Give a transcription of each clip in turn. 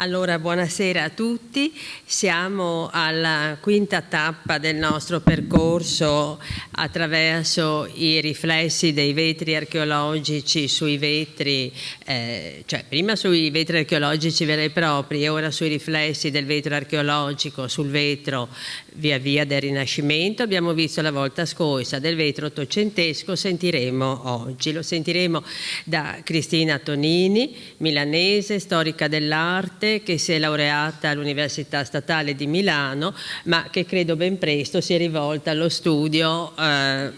Allora, buonasera a tutti. Siamo alla quinta tappa del nostro percorso attraverso i riflessi dei vetri archeologici sui vetri, cioè prima sui vetri archeologici veri e propri e ora sui riflessi del vetro archeologico sul vetro via via del Rinascimento. Abbiamo visto la volta scorsa del vetro ottocentesco, sentiremo oggi. Lo sentiremo da Cristina Tonini, milanese, storica dell'arte, che si è laureata all'Università Statale di Milano, ma che credo ben presto si è rivolta allo studio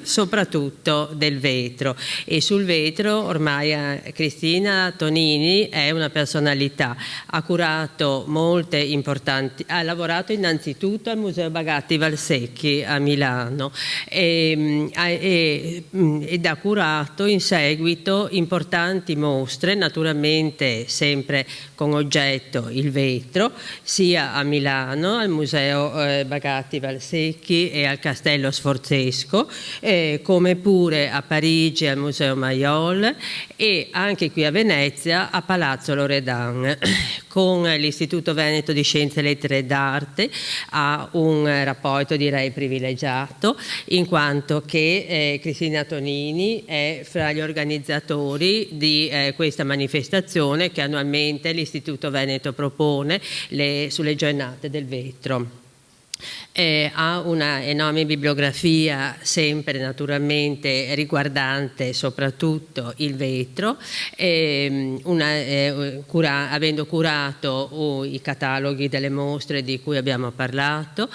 soprattutto del vetro. E sul vetro ormai Cristina Tonini è una personalità, ha curato molte importanti, ha lavorato innanzitutto al Museo Bagatti Valsecchi a Milano ed ha curato in seguito importanti mostre, naturalmente sempre con oggetto il vetro, sia a Milano al Museo Bagatti Valsecchi e al Castello Sforzesco, come pure a Parigi al Museo Mayol e anche qui a Venezia a Palazzo Loredan. Con l'Istituto Veneto di Scienze, Lettere ed Arte ha un rapporto direi privilegiato, in quanto che Cristina Tonini è fra gli organizzatori di questa manifestazione che annualmente l'Istituto Veneto propone sulle giornate del vetro. Ha una enorme bibliografia, sempre naturalmente riguardante soprattutto il vetro, avendo curato i cataloghi delle mostre di cui abbiamo parlato,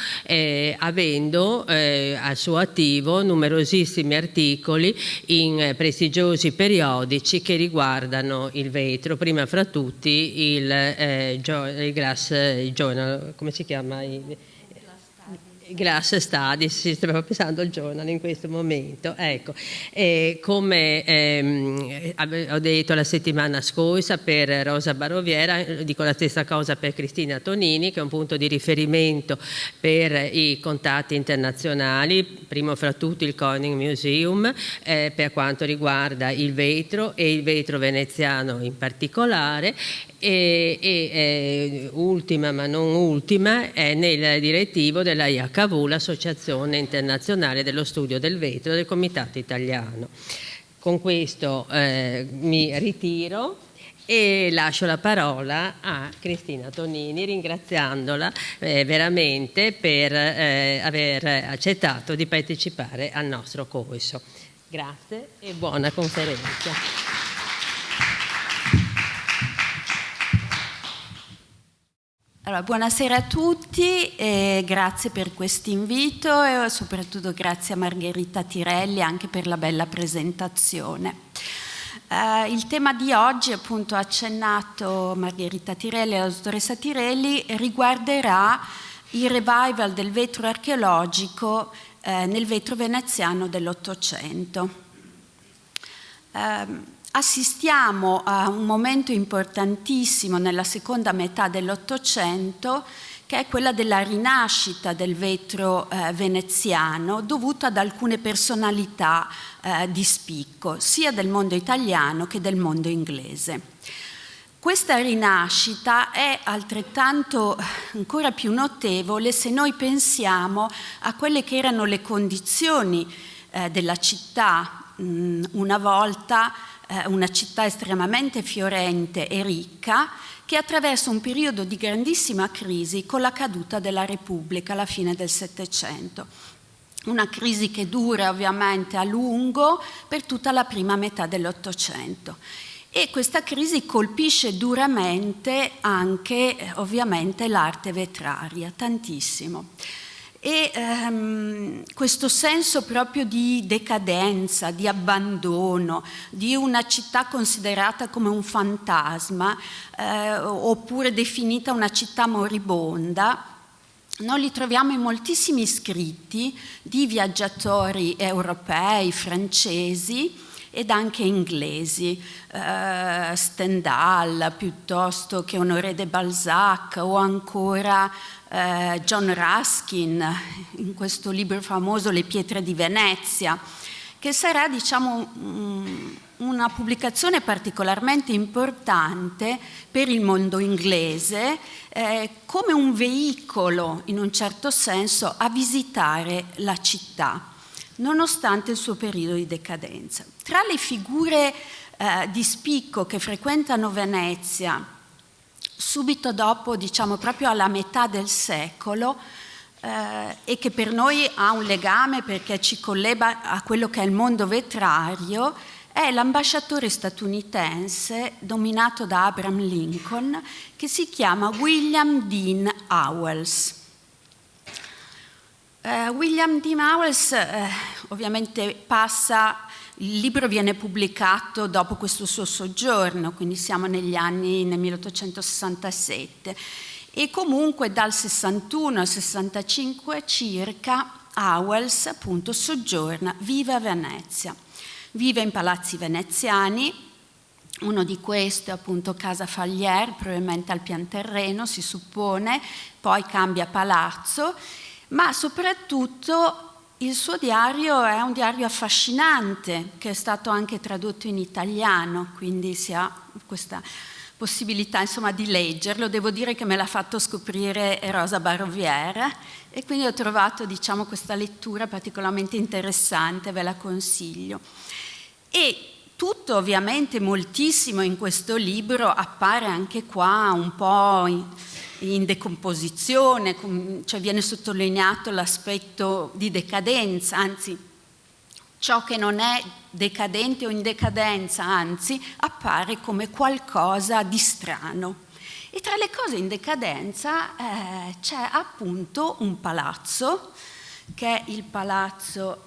avendo al suo attivo numerosissimi articoli in prestigiosi periodici che riguardano il vetro, prima fra tutti il Glass Journal, come si chiama? Glass Studies, si stava pensando al giornale in questo momento. Ecco, come ho detto la settimana scorsa per Rosa Baroviera, dico la stessa cosa per Cristina Tonini, che è un punto di riferimento per i contatti internazionali, primo fra tutti il Corning Museum, per quanto riguarda il vetro e il vetro veneziano in particolare. Ultima ma non ultima è nel direttivo della IHV, l'Associazione Internazionale dello Studio del Vetro del Comitato Italiano. Con questo mi ritiro e lascio la parola a Cristina Tonini, ringraziandola veramente per aver accettato di partecipare al nostro corso. Grazie e buona conferenza. Allora, buonasera a tutti e grazie per questo invito e soprattutto grazie a Margherita Tirelli anche per la bella presentazione. Il tema di oggi, appunto accennato Margherita Tirelli e la dottoressa Tirelli, riguarderà il revival del vetro archeologico nel vetro veneziano dell'Ottocento. Assistiamo a un momento importantissimo nella seconda metà dell'Ottocento, che è quella della rinascita del vetro veneziano, dovuta ad alcune personalità di spicco, sia del mondo italiano che del mondo inglese. Questa rinascita è altrettanto ancora più notevole se noi pensiamo a quelle che erano le condizioni della città una volta, una città estremamente fiorente e ricca, che attraversa un periodo di grandissima crisi con la caduta della Repubblica alla fine del Settecento. Una crisi che dura ovviamente a lungo per tutta la prima metà dell'Ottocento. E questa crisi colpisce duramente anche ovviamente l'arte vetraria, tantissimo. E questo senso proprio di decadenza, di abbandono, di una città considerata come un fantasma oppure definita una città moribonda, noi li troviamo in moltissimi scritti di viaggiatori europei, francesi ed anche inglesi, Stendhal piuttosto che Honoré de Balzac o ancora John Ruskin in questo libro famoso Le pietre di Venezia, che sarà diciamo una pubblicazione particolarmente importante per il mondo inglese, come un veicolo, in un certo senso, a visitare la città, nonostante il suo periodo di decadenza. Tra le figure di spicco che frequentano Venezia subito dopo, diciamo proprio alla metà del secolo, e che per noi ha un legame perché ci collega a quello che è il mondo vetrario, è l'ambasciatore statunitense dominato da Abraham Lincoln, che si chiama William Dean Howells. William Dean Howells ovviamente il libro viene pubblicato dopo questo suo soggiorno, quindi siamo nel 1867, e comunque dal 61 al 65 circa Howells appunto soggiorna, vive a Venezia, vive in palazzi veneziani. Uno di questi è appunto Casa Fallier, probabilmente al pian terreno si suppone, poi cambia palazzo, ma soprattutto il suo diario è un diario affascinante che è stato anche tradotto in italiano, quindi si ha questa possibilità insomma di leggerlo. Devo dire che me l'ha fatto scoprire Rosa Baroviera e quindi ho trovato diciamo questa lettura particolarmente interessante, ve la consiglio. E tutto ovviamente moltissimo in questo libro appare anche qua un po' in decomposizione, cioè viene sottolineato l'aspetto di decadenza, anzi ciò che non è decadente o in decadenza, anzi appare come qualcosa di strano. E tra le cose in decadenza c'è appunto un palazzo, che è il palazzo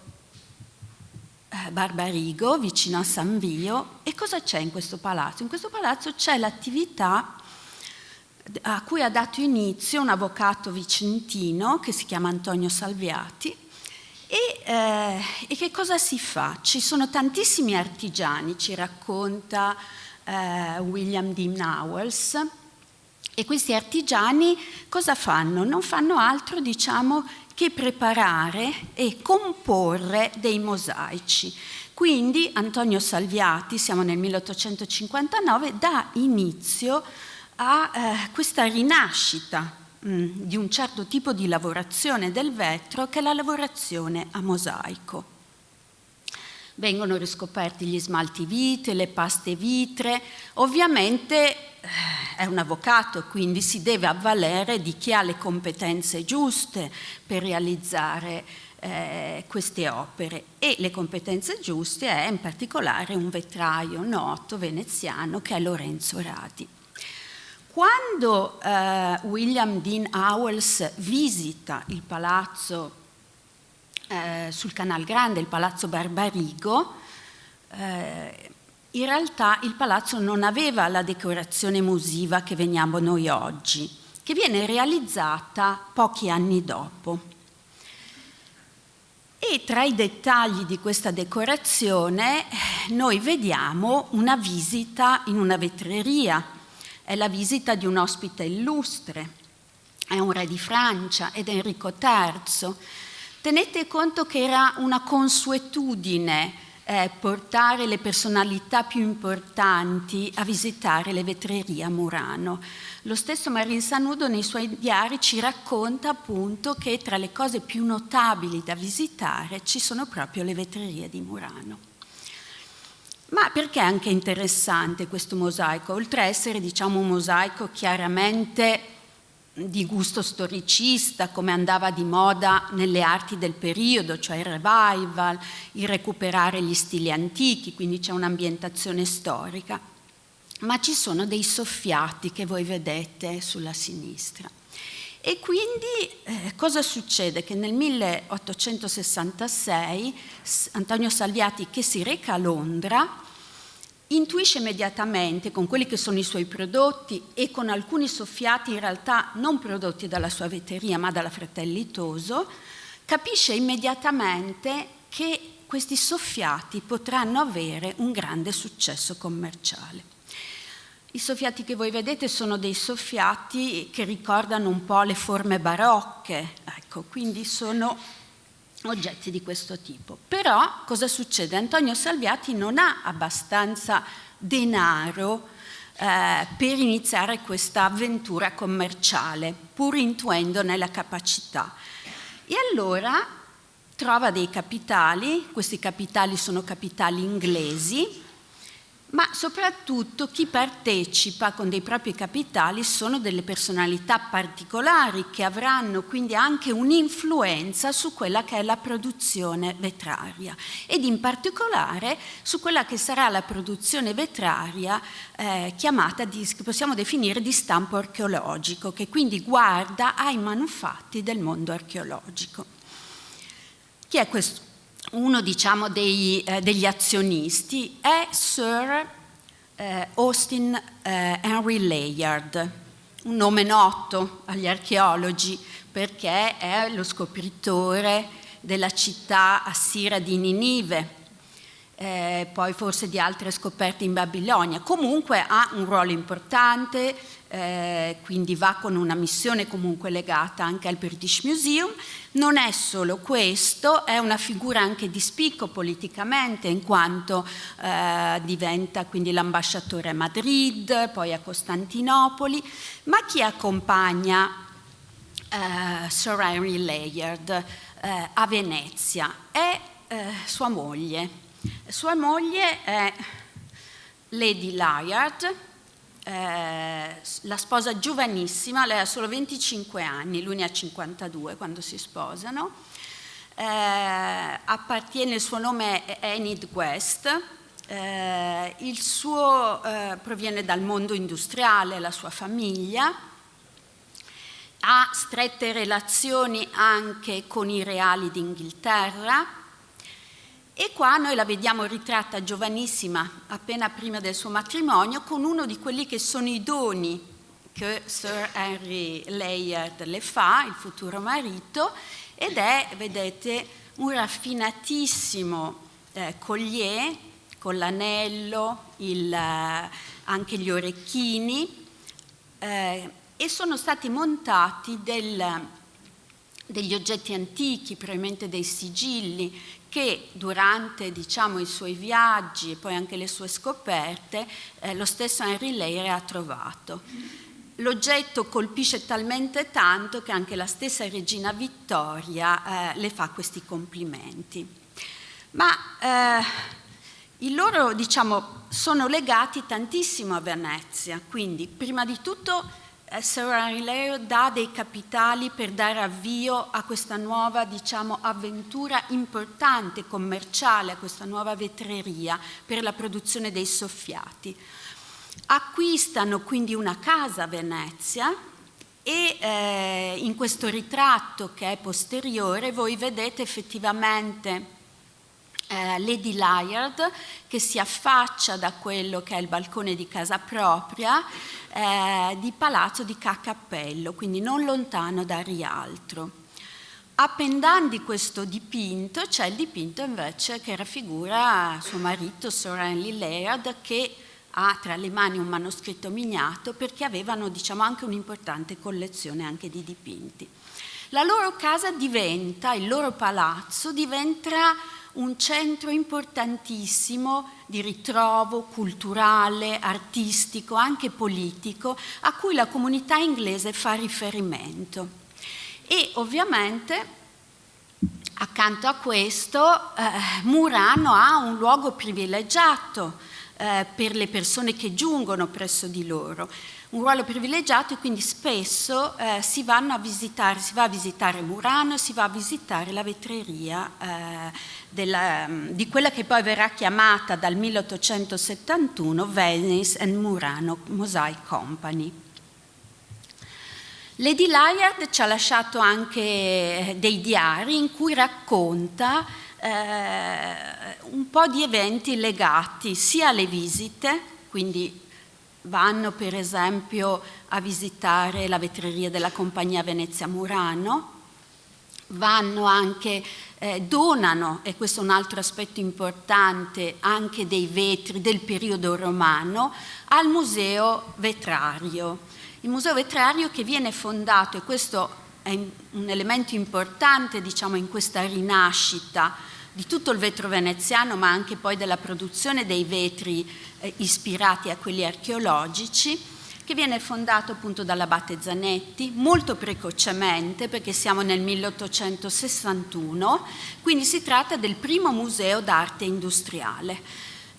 Barbarigo, vicino a San Vio. E cosa c'è in questo palazzo? In questo palazzo c'è l'attività a cui ha dato inizio un avvocato vicentino che si chiama Antonio Salviati. E che cosa si fa? Ci sono tantissimi artigiani, ci racconta William Dean Howells, e questi artigiani cosa fanno? Non fanno altro, diciamo, che preparare e comporre dei mosaici. Quindi Antonio Salviati, siamo nel 1859, dà inizio a questa rinascita di un certo tipo di lavorazione del vetro, che è la lavorazione a mosaico. Vengono riscoperti gli smalti vitre, le paste vitre. Ovviamente è un avvocato, quindi si deve avvalere di chi ha le competenze giuste per realizzare queste opere, e le competenze giuste è in particolare un vetraio noto veneziano che è Lorenzo Radi. Quando William Dean Howells visita il palazzo sul Canal Grande, il palazzo Barbarigo, in realtà il palazzo non aveva la decorazione emusiva che vediamo noi oggi, che viene realizzata pochi anni dopo. E tra i dettagli di questa decorazione noi vediamo una visita in una vetreria. È la visita di un ospite illustre, è un re di Francia ed Enrico III. Tenete conto che era una consuetudine portare le personalità più importanti a visitare le vetrerie a Murano. Lo stesso Marin Sanudo nei suoi diari ci racconta appunto che tra le cose più notabili da visitare ci sono proprio le vetrerie di Murano. Ma perché è anche interessante questo mosaico? Oltre a essere, diciamo, un mosaico chiaramente di gusto storicista, come andava di moda nelle arti del periodo, cioè il revival, il recuperare gli stili antichi, quindi c'è un'ambientazione storica, ma ci sono dei soffiati che voi vedete sulla sinistra. E quindi cosa succede? Che nel 1866 Antonio Salviati, che si reca a Londra, intuisce immediatamente con quelli che sono i suoi prodotti e con alcuni soffiati in realtà non prodotti dalla sua vetreria ma dalla Fratelli Toso, capisce immediatamente che questi soffiati potranno avere un grande successo commerciale. I soffiati che voi vedete sono dei soffiati che ricordano un po' le forme barocche, ecco, quindi sono oggetti di questo tipo. Però cosa succede? Antonio Salviati non ha abbastanza denaro per iniziare questa avventura commerciale, pur intuendone la capacità. E allora trova dei capitali, questi capitali sono capitali inglesi, ma soprattutto chi partecipa con dei propri capitali sono delle personalità particolari che avranno quindi anche un'influenza su quella che è la produzione vetraria ed in particolare su quella che sarà la produzione vetraria chiamata, che possiamo definire di stampo archeologico, che quindi guarda ai manufatti del mondo archeologico. Chi è questo? Uno, diciamo, degli azionisti è Sir Austin Henry Layard, un nome noto agli archeologi perché è lo scopritore della città assira di Ninive, poi forse di altre scoperte in Babilonia. Comunque ha un ruolo importante, quindi va con una missione comunque legata anche al British Museum. Non è solo questo, è una figura anche di spicco politicamente, in quanto diventa quindi l'ambasciatore a Madrid, poi a Costantinopoli. Ma chi accompagna Sir Henry Layard a Venezia? È sua moglie. Sua moglie è Lady Layard, la sposa giovanissima, lei ha solo 25 anni, lui ne ha 52 quando si sposano, appartiene, il suo nome è Enid West, il suo proviene dal mondo industriale, la sua famiglia, ha strette relazioni anche con i reali d'Inghilterra. E qua noi la vediamo ritratta giovanissima, appena prima del suo matrimonio, con uno di quelli che sono i doni che Sir Henry Layard le fa, il futuro marito, ed è, vedete, un raffinatissimo collier con l'anello, anche gli orecchini, e sono stati montati degli oggetti antichi, probabilmente dei sigilli, che durante, diciamo, i suoi viaggi e poi anche le sue scoperte lo stesso Henry Layard ha trovato. L'oggetto colpisce talmente tanto che anche la stessa regina Vittoria le fa questi complimenti. Ma i loro, diciamo, sono legati tantissimo a Venezia, quindi prima di tutto Sir Henry Layard dà dei capitali per dare avvio a questa nuova, diciamo, avventura importante, commerciale, a questa nuova vetreria per la produzione dei soffiati. Acquistano quindi una casa a Venezia e in questo ritratto che è posteriore voi vedete effettivamente Lady Layard che si affaccia da quello che è il balcone di casa propria di Palazzo di Ca' Cappello, quindi non lontano da Rialtro. Appendando questo dipinto c'è il dipinto invece che raffigura suo marito Sir Henry Layard, che ha tra le mani un manoscritto miniato perché avevano, diciamo, anche un'importante collezione anche di dipinti. La loro casa diventa, il loro palazzo diventa un centro importantissimo di ritrovo culturale, artistico, anche politico, a cui la comunità inglese fa riferimento. E ovviamente accanto a questo Murano ha un luogo privilegiato per le persone che giungono presso di loro, un ruolo privilegiato, e quindi spesso si va a visitare Murano, si va a visitare la vetreria di quella che poi verrà chiamata dal 1871 Venice and Murano Mosaic Company. Lady Layard ci ha lasciato anche dei diari in cui racconta un po' di eventi legati sia alle visite, quindi vanno per esempio a visitare la vetreria della compagnia Venezia Murano, vanno anche, donano, e questo è un altro aspetto importante, anche dei vetri del periodo romano al Museo Vetrario. Il Museo Vetrario che viene fondato, e questo è un elemento importante, diciamo, in questa rinascita di tutto il vetro veneziano, ma anche poi della produzione dei vetri ispirati a quelli archeologici, che viene fondato appunto dall'abate Zanetti molto precocemente, perché siamo nel 1861, quindi si tratta del primo museo d'arte industriale.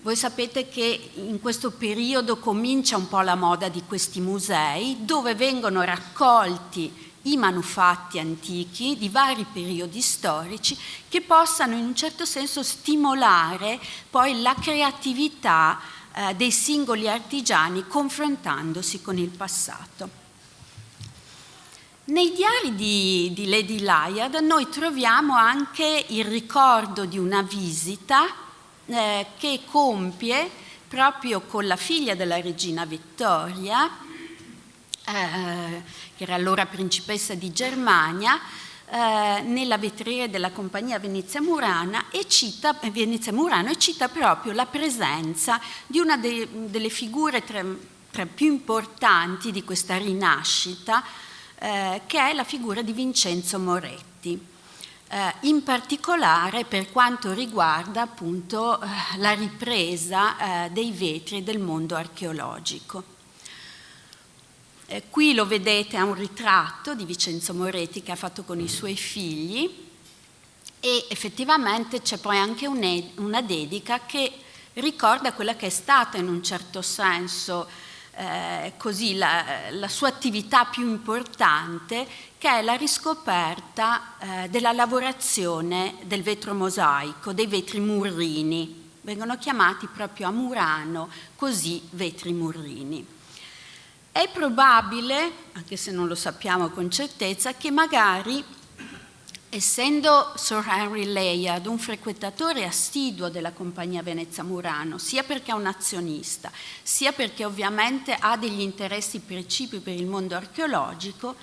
Voi sapete che in questo periodo comincia un po' la moda di questi musei, dove vengono raccolti i manufatti antichi di vari periodi storici che possano in un certo senso stimolare poi la creatività dei singoli artigiani confrontandosi con il passato. Nei diari di Lady Layard noi troviamo anche il ricordo di una visita che compie proprio con la figlia della regina Vittoria, che era allora principessa di Germania, nella vetriera della compagnia Venezia Murano e cita proprio la presenza di una delle figure tra più importanti di questa rinascita, che è la figura di Vincenzo Moretti, in particolare per quanto riguarda appunto la ripresa dei vetri del mondo archeologico. Qui lo vedete, è un ritratto di Vincenzo Moretti che ha fatto con i suoi figli e effettivamente c'è poi anche una dedica che ricorda quella che è stata in un certo senso così la sua attività più importante, che è la riscoperta della lavorazione del vetro mosaico, dei vetri murrini. Vengono chiamati proprio a Murano così vetri murrini. È probabile, anche se non lo sappiamo con certezza, che magari, essendo Sir Henry Layard un frequentatore assiduo della compagnia Venezia Murano, sia perché è un azionista, sia perché ovviamente ha degli interessi precipui per il mondo archeologico,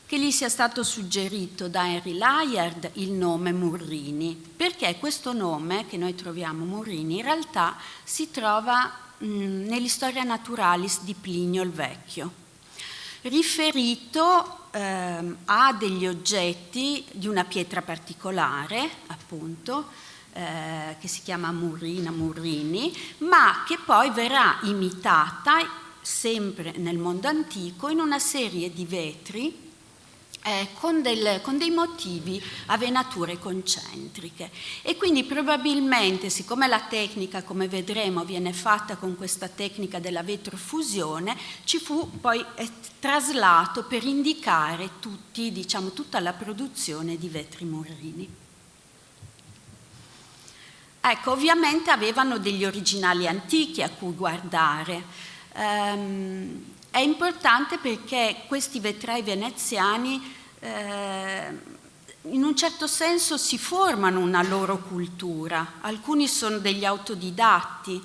che gli sia stato suggerito da Henry Layard il nome Murrini, perché questo nome che noi troviamo Murrini in realtà si trova nell'Historia Naturalis di Plinio il Vecchio, riferito a degli oggetti di una pietra particolare, appunto, che si chiama Murrina, Murrini, ma che poi verrà imitata sempre nel mondo antico in una serie di vetri con dei motivi a venature concentriche. E quindi probabilmente, siccome la tecnica, come vedremo, viene fatta con questa tecnica della vetrofusione, ci fu poi traslato per indicare tutta la produzione di vetri murrini. Ecco, ovviamente avevano degli originali antichi a cui guardare. È importante perché questi vetrai veneziani in un certo senso si formano una loro cultura. Alcuni sono degli autodidatti,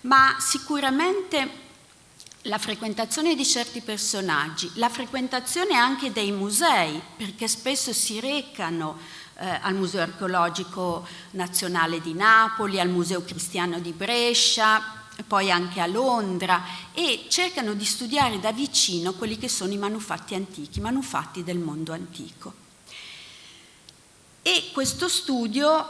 ma sicuramente la frequentazione di certi personaggi, la frequentazione anche dei musei, perché spesso si recano al Museo Archeologico Nazionale di Napoli, al Museo Cristiano di Brescia, poi anche a Londra, e cercano di studiare da vicino quelli che sono i manufatti antichi, i manufatti del mondo antico. E questo studio,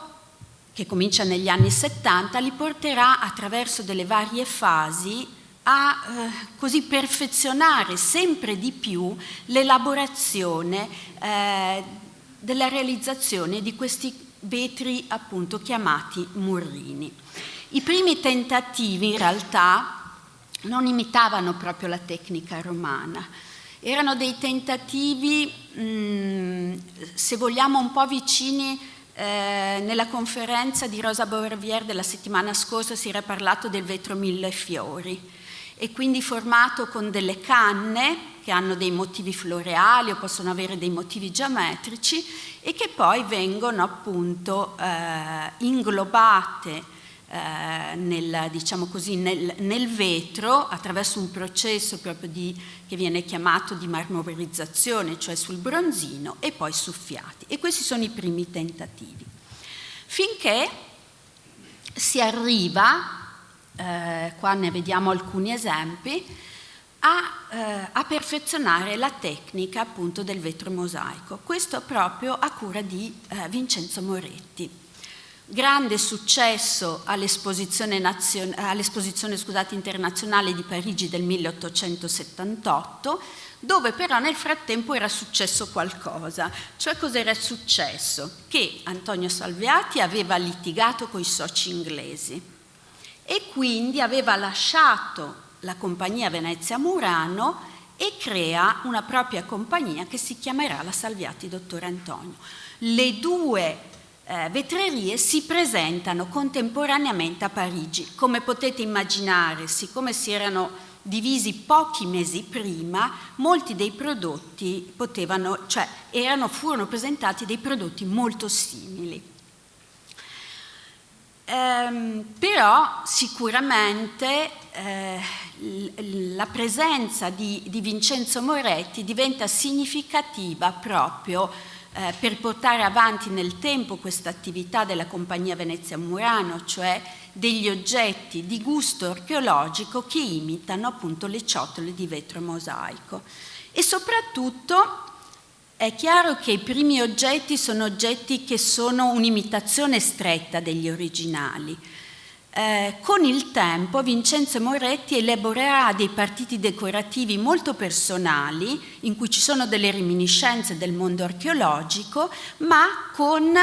che comincia negli anni 70, li porterà attraverso delle varie fasi a così perfezionare sempre di più l'elaborazione della realizzazione di questi vetri appunto chiamati murrini. I primi tentativi in realtà non imitavano proprio la tecnica romana, erano dei tentativi, se vogliamo, un po' vicini. Nella conferenza di Rosa Bouvervière della settimana scorsa si era parlato del vetro millefiori, e quindi formato con delle canne che hanno dei motivi floreali o possono avere dei motivi geometrici e che poi vengono appunto inglobate nel vetro attraverso un processo proprio che viene chiamato di marmorizzazione, cioè sul bronzino, e poi soffiati. E questi sono i primi tentativi. Finché si arriva, qua ne vediamo alcuni esempi, a perfezionare la tecnica appunto del vetro mosaico. Questo proprio a cura di Vincenzo Moretti. Grande successo all'esposizione internazionale di Parigi del 1878, dove però nel frattempo era successo qualcosa. Cioè cos'era successo? Che Antonio Salviati aveva litigato coi soci inglesi e quindi aveva lasciato la compagnia Venezia Murano e crea una propria compagnia che si chiamerà la Salviati Dottor Antonio. Le due vetrerie si presentano contemporaneamente a Parigi. Come potete immaginare, siccome si erano divisi pochi mesi prima, molti dei prodotti furono presentati dei prodotti molto simili. Però sicuramente la presenza di Vincenzo Moretti diventa significativa proprio per portare avanti nel tempo questa attività della Compagnia Venezia Murano, cioè degli oggetti di gusto archeologico che imitano appunto le ciotole di vetro mosaico. E soprattutto è chiaro che i primi oggetti sono oggetti che sono un'imitazione stretta degli originali. Con il tempo Vincenzo Moretti elaborerà dei partiti decorativi molto personali, in cui ci sono delle reminiscenze del mondo archeologico, ma con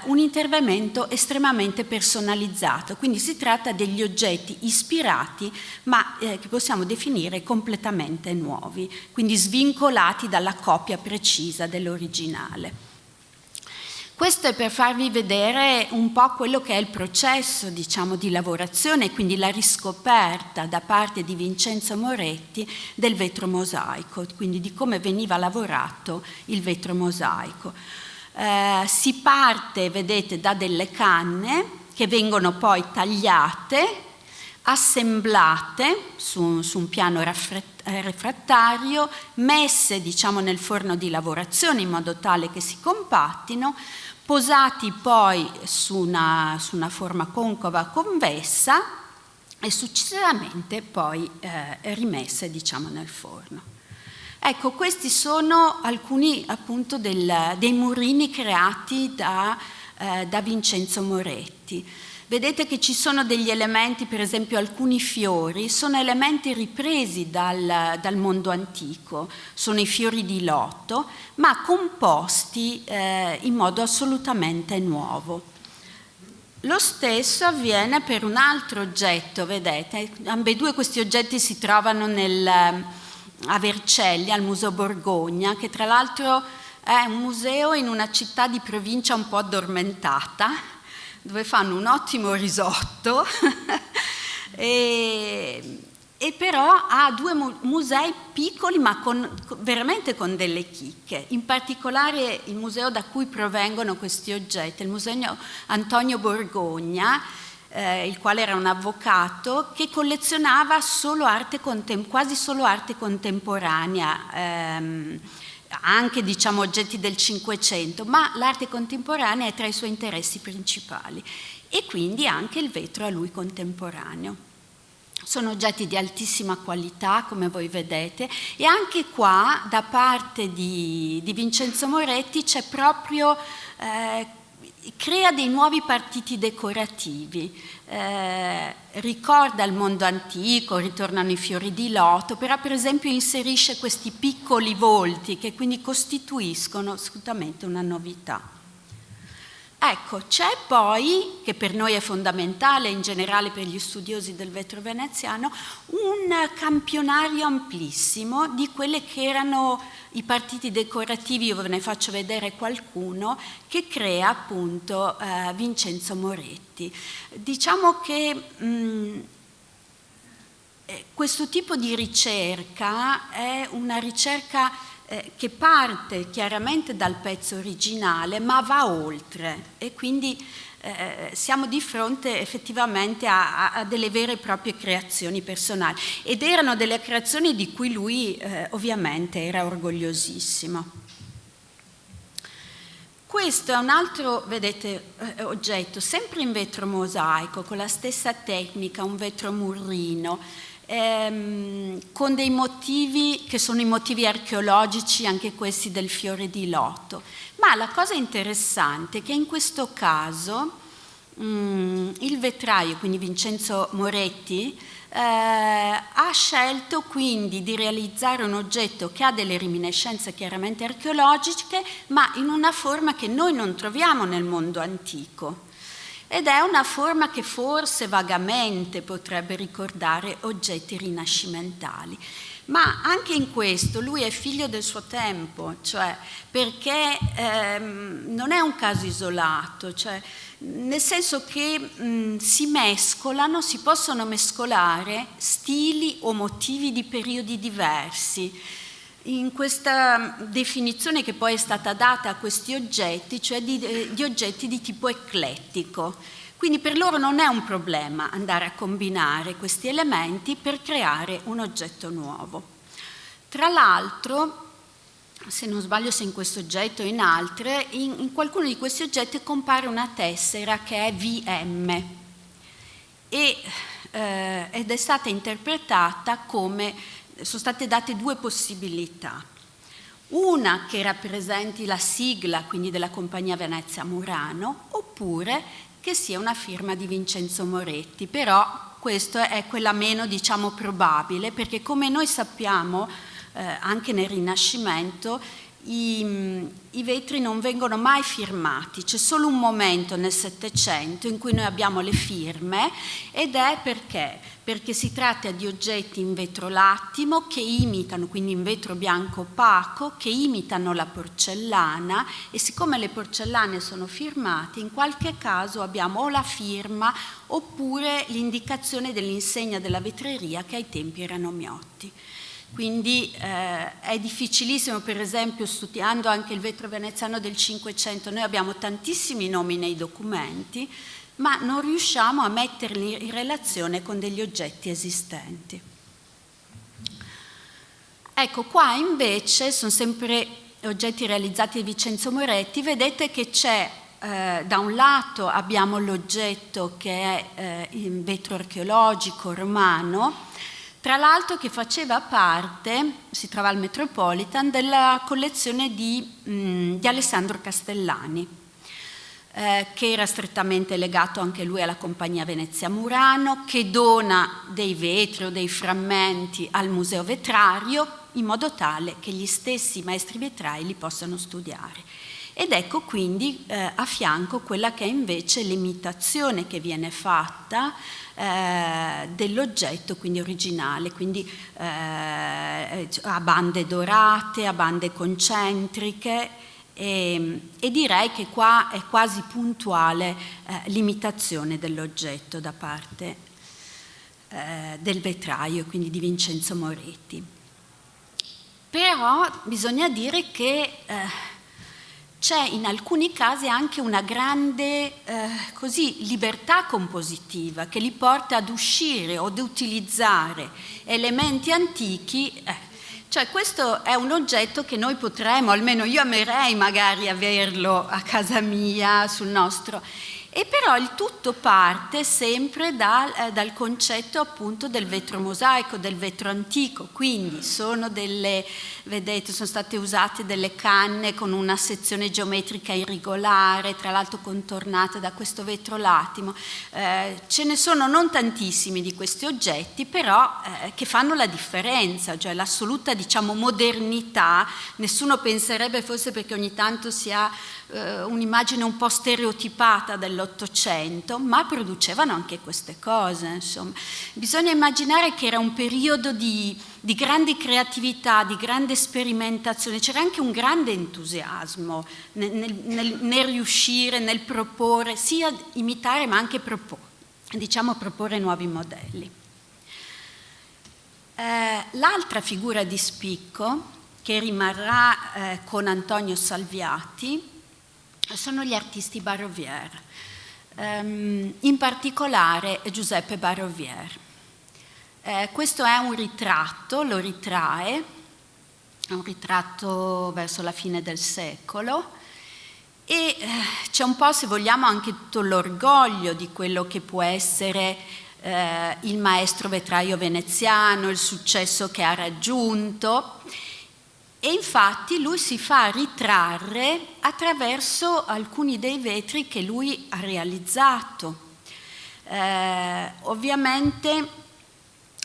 un intervento estremamente personalizzato. Quindi si tratta degli oggetti ispirati, ma che possiamo definire completamente nuovi, quindi svincolati dalla copia precisa dell'originale. Questo è per farvi vedere un po' quello che è il processo, diciamo, di lavorazione, quindi la riscoperta da parte di Vincenzo Moretti del vetro mosaico, quindi di come veniva lavorato il vetro mosaico. Si parte, vedete, da delle canne che vengono poi tagliate, assemblate su un piano refrattario, messe, diciamo, nel forno di lavorazione in modo tale che si compattino, posati poi su una forma concava convessa e successivamente poi rimesse, diciamo, nel forno. Ecco, questi sono alcuni appunto dei murini creati da Vincenzo Moretti. Vedete che ci sono degli elementi, per esempio alcuni fiori, sono elementi ripresi dal mondo antico, sono i fiori di loto, ma composti in modo assolutamente nuovo. Lo stesso avviene per un altro oggetto, vedete, ambedue questi oggetti si trovano a Vercelli, al Museo Borgogna, che tra l'altro è un museo in una città di provincia un po' addormentata, dove fanno un ottimo risotto e però ha due musei piccoli ma veramente con delle chicche. In particolare il museo da cui provengono questi oggetti, il Museo Antonio Borgogna, il quale era un avvocato che collezionava quasi solo arte contemporanea, anche, diciamo, oggetti del Cinquecento, ma l'arte contemporanea è tra i suoi interessi principali e quindi anche il vetro a lui contemporaneo. Sono oggetti di altissima qualità, come voi vedete, e anche qua da parte di Vincenzo Moretti c'è proprio crea dei nuovi partiti decorativi, ricorda il mondo antico, ritornano i fiori di loto, però per esempio inserisce questi piccoli volti che quindi costituiscono assolutamente una novità. Ecco, c'è poi, che per noi è fondamentale, in generale per gli studiosi del vetro veneziano, un campionario amplissimo di quelle che erano i partiti decorativi, io ve ne faccio vedere qualcuno, che crea appunto Vincenzo Moretti. Diciamo che questo tipo di ricerca è una ricerca che parte chiaramente dal pezzo originale ma va oltre e quindi siamo di fronte effettivamente a delle vere e proprie creazioni personali ed erano delle creazioni di cui lui ovviamente era orgogliosissimo. questo è un altro, vedete, oggetto, sempre in vetro mosaico, con la stessa tecnica, un vetro murrino, con dei motivi che sono i motivi archeologici, anche questi del fiore di loto. Ma la cosa interessante è che in questo caso il vetraio, quindi Vincenzo Moretti, ha scelto quindi di realizzare un oggetto che ha delle reminiscenze chiaramente archeologiche, ma in una forma che noi non troviamo nel mondo antico. Ed è una forma che forse vagamente potrebbe ricordare oggetti rinascimentali. Ma anche in questo lui è figlio del suo tempo, cioè perché non è un caso isolato, cioè, nel senso che si mescolano, si possono mescolare stili o motivi di periodi diversi. In questa definizione che poi è stata data a questi oggetti, cioè di oggetti di tipo eclettico. Quindi per loro non è un problema andare a combinare questi elementi per creare un oggetto nuovo. Tra l'altro, se non sbaglio se in questo oggetto o in altre, in qualcuno di questi oggetti compare una tessera che è VM ed è stata interpretata come, sono state date due possibilità. Una che rappresenti la sigla, quindi della compagnia Venezia Murano, oppure che sia una firma di Vincenzo Moretti, però questa è quella meno, diciamo, probabile, perché come noi sappiamo, anche nel Rinascimento, i vetri non vengono mai firmati, c'è solo un momento nel Settecento in cui noi abbiamo le firme, ed è perché si tratta di oggetti in vetro lattimo che imitano, quindi in vetro bianco opaco, che imitano la porcellana, e siccome le porcellane sono firmate, in qualche caso abbiamo o la firma oppure l'indicazione dell'insegna della vetreria, che ai tempi erano Miotti. Quindi è difficilissimo, per esempio, studiando anche il vetro veneziano del Cinquecento, noi abbiamo tantissimi nomi nei documenti, ma non riusciamo a metterli in relazione con degli oggetti esistenti. Ecco, qua invece sono sempre oggetti realizzati da Vincenzo Moretti. Vedete che c'è, da un lato abbiamo l'oggetto che è in vetro archeologico romano, tra l'altro che faceva parte, si trova al Metropolitan, della collezione di Alessandro Castellani, che era strettamente legato anche lui alla compagnia Venezia Murano, che dona dei vetri o dei frammenti al Museo Vetrario in modo tale che gli stessi maestri vetrai li possano studiare. Ed ecco quindi a fianco quella che è invece l'imitazione che viene fatta dell'oggetto, quindi originale, quindi a bande dorate, a bande concentriche, e direi che qua è quasi puntuale l'imitazione dell'oggetto da parte del vetraio, quindi di Vincenzo Moretti. Però bisogna dire che c'è in alcuni casi anche una grande libertà compositiva che li porta ad uscire o ad utilizzare elementi antichi. Cioè questo è un oggetto che noi potremmo, almeno io amerei magari averlo a casa mia, sul nostro. E però il tutto parte sempre dal concetto appunto del vetro mosaico, del vetro antico, quindi sono vedete, sono state usate delle canne con una sezione geometrica irregolare, tra l'altro contornate da questo vetro lattimo. Ce ne sono non tantissimi di questi oggetti, però che fanno la differenza, cioè l'assoluta, diciamo, modernità. Nessuno penserebbe, forse perché ogni tanto si ha un'immagine un po' stereotipata dell'Ottocento, ma producevano anche queste cose, insomma. Bisogna immaginare che era un periodo di grande creatività, di grande sperimentazione, c'era anche un grande entusiasmo nel riuscire, nel proporre, sia imitare ma anche proporre nuovi modelli. L'altra figura di spicco che rimarrà con Antonio Salviati sono gli artisti Barovier, in particolare Giuseppe Barovier. Questo è un ritratto, lo ritrae, è un ritratto verso la fine del secolo, E c'è un po', se vogliamo, anche tutto l'orgoglio di quello che può essere il maestro vetraio veneziano, il successo che ha raggiunto, e infatti lui si fa ritrarre attraverso alcuni dei vetri che lui ha realizzato. Ovviamente,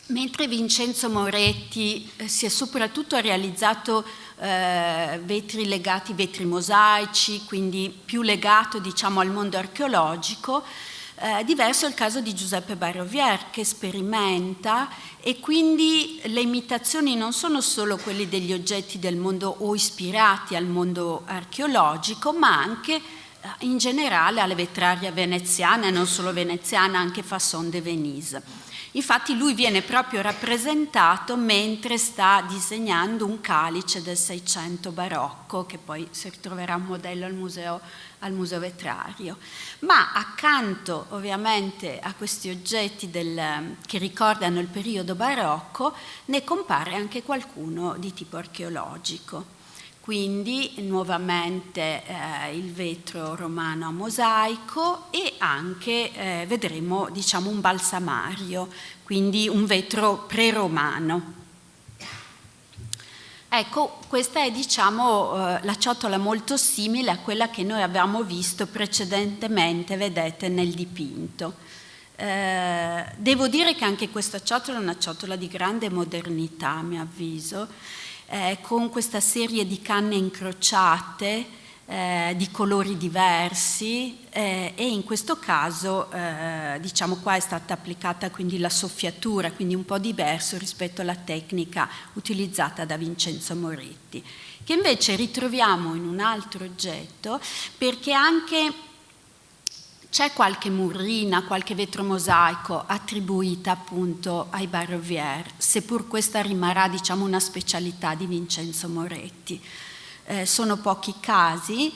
mentre Vincenzo Moretti si è soprattutto realizzato vetri legati, vetri mosaici, quindi più legato, diciamo, al mondo archeologico, diverso è il caso di Giuseppe Barovier, che sperimenta, e quindi le imitazioni non sono solo quelli degli oggetti del mondo o ispirati al mondo archeologico, ma anche in generale alle vetrarie veneziane, non solo veneziane, anche Fasson de Venise. Infatti lui viene proprio rappresentato mentre sta disegnando un calice del Seicento barocco, che poi si ritroverà un modello al museo vetrario. Ma accanto ovviamente a questi oggetti che ricordano il periodo barocco, ne compare anche qualcuno di tipo archeologico. Quindi nuovamente il vetro romano a mosaico e anche vedremo, diciamo, un balsamario, quindi un vetro preromano. Ecco, questa è, diciamo, la ciotola molto simile a quella che noi avevamo visto precedentemente, vedete, nel dipinto. Devo dire che anche questa ciotola è una ciotola di grande modernità, a mio avviso, con questa serie di canne incrociate di colori diversi e in questo caso diciamo qua è stata applicata quindi la soffiatura, quindi un po' diverso rispetto alla tecnica utilizzata da Vincenzo Moretti, che invece ritroviamo in un altro oggetto, perché anche c'è qualche murrina, qualche vetro mosaico attribuita appunto ai Barovier, seppur questa rimarrà, diciamo, una specialità di Vincenzo Moretti. Sono pochi casi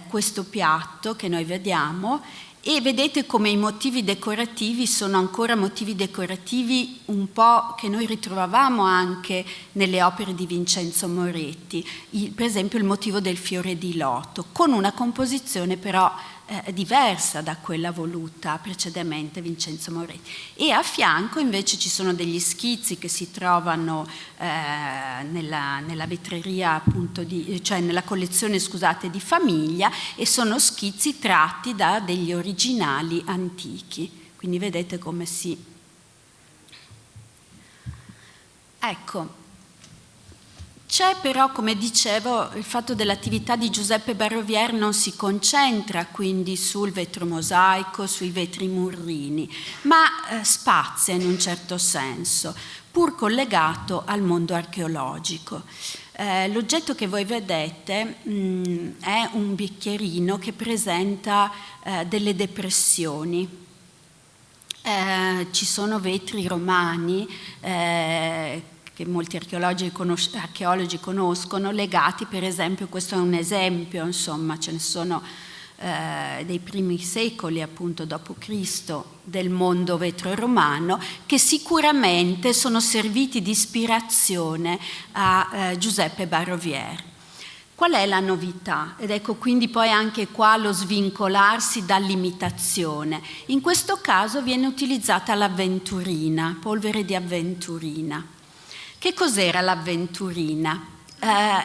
questo piatto che noi vediamo, e vedete come i motivi decorativi sono ancora motivi decorativi un po' che noi ritrovavamo anche nelle opere di Vincenzo Moretti, per esempio il motivo del fiore di loto, con una composizione però diversa da quella voluta precedentemente Vincenzo Moretti. E a fianco invece ci sono degli schizzi che si trovano nella vetreria, appunto, cioè nella collezione, scusate, di famiglia, e sono schizzi tratti da degli originali antichi. Quindi vedete come si... Ecco. C'è però, come dicevo, il fatto dell'attività di Giuseppe Barovier non si concentra quindi sul vetro mosaico, sui vetri murrini, ma spazia in un certo senso, pur collegato al mondo archeologico. L'oggetto che voi vedete è un bicchierino che presenta delle depressioni. Ci sono vetri romani che molti archeologi conoscono, legati, per esempio, questo è un esempio, insomma, ce ne sono dei primi secoli, appunto, dopo Cristo, del mondo vetro romano, che sicuramente sono serviti di ispirazione a Giuseppe Barovier. Qual è la novità? Ed ecco quindi poi anche qua lo svincolarsi dall'imitazione. In questo caso viene utilizzata l'avventurina, polvere di avventurina. Che cos'era l'avventurina?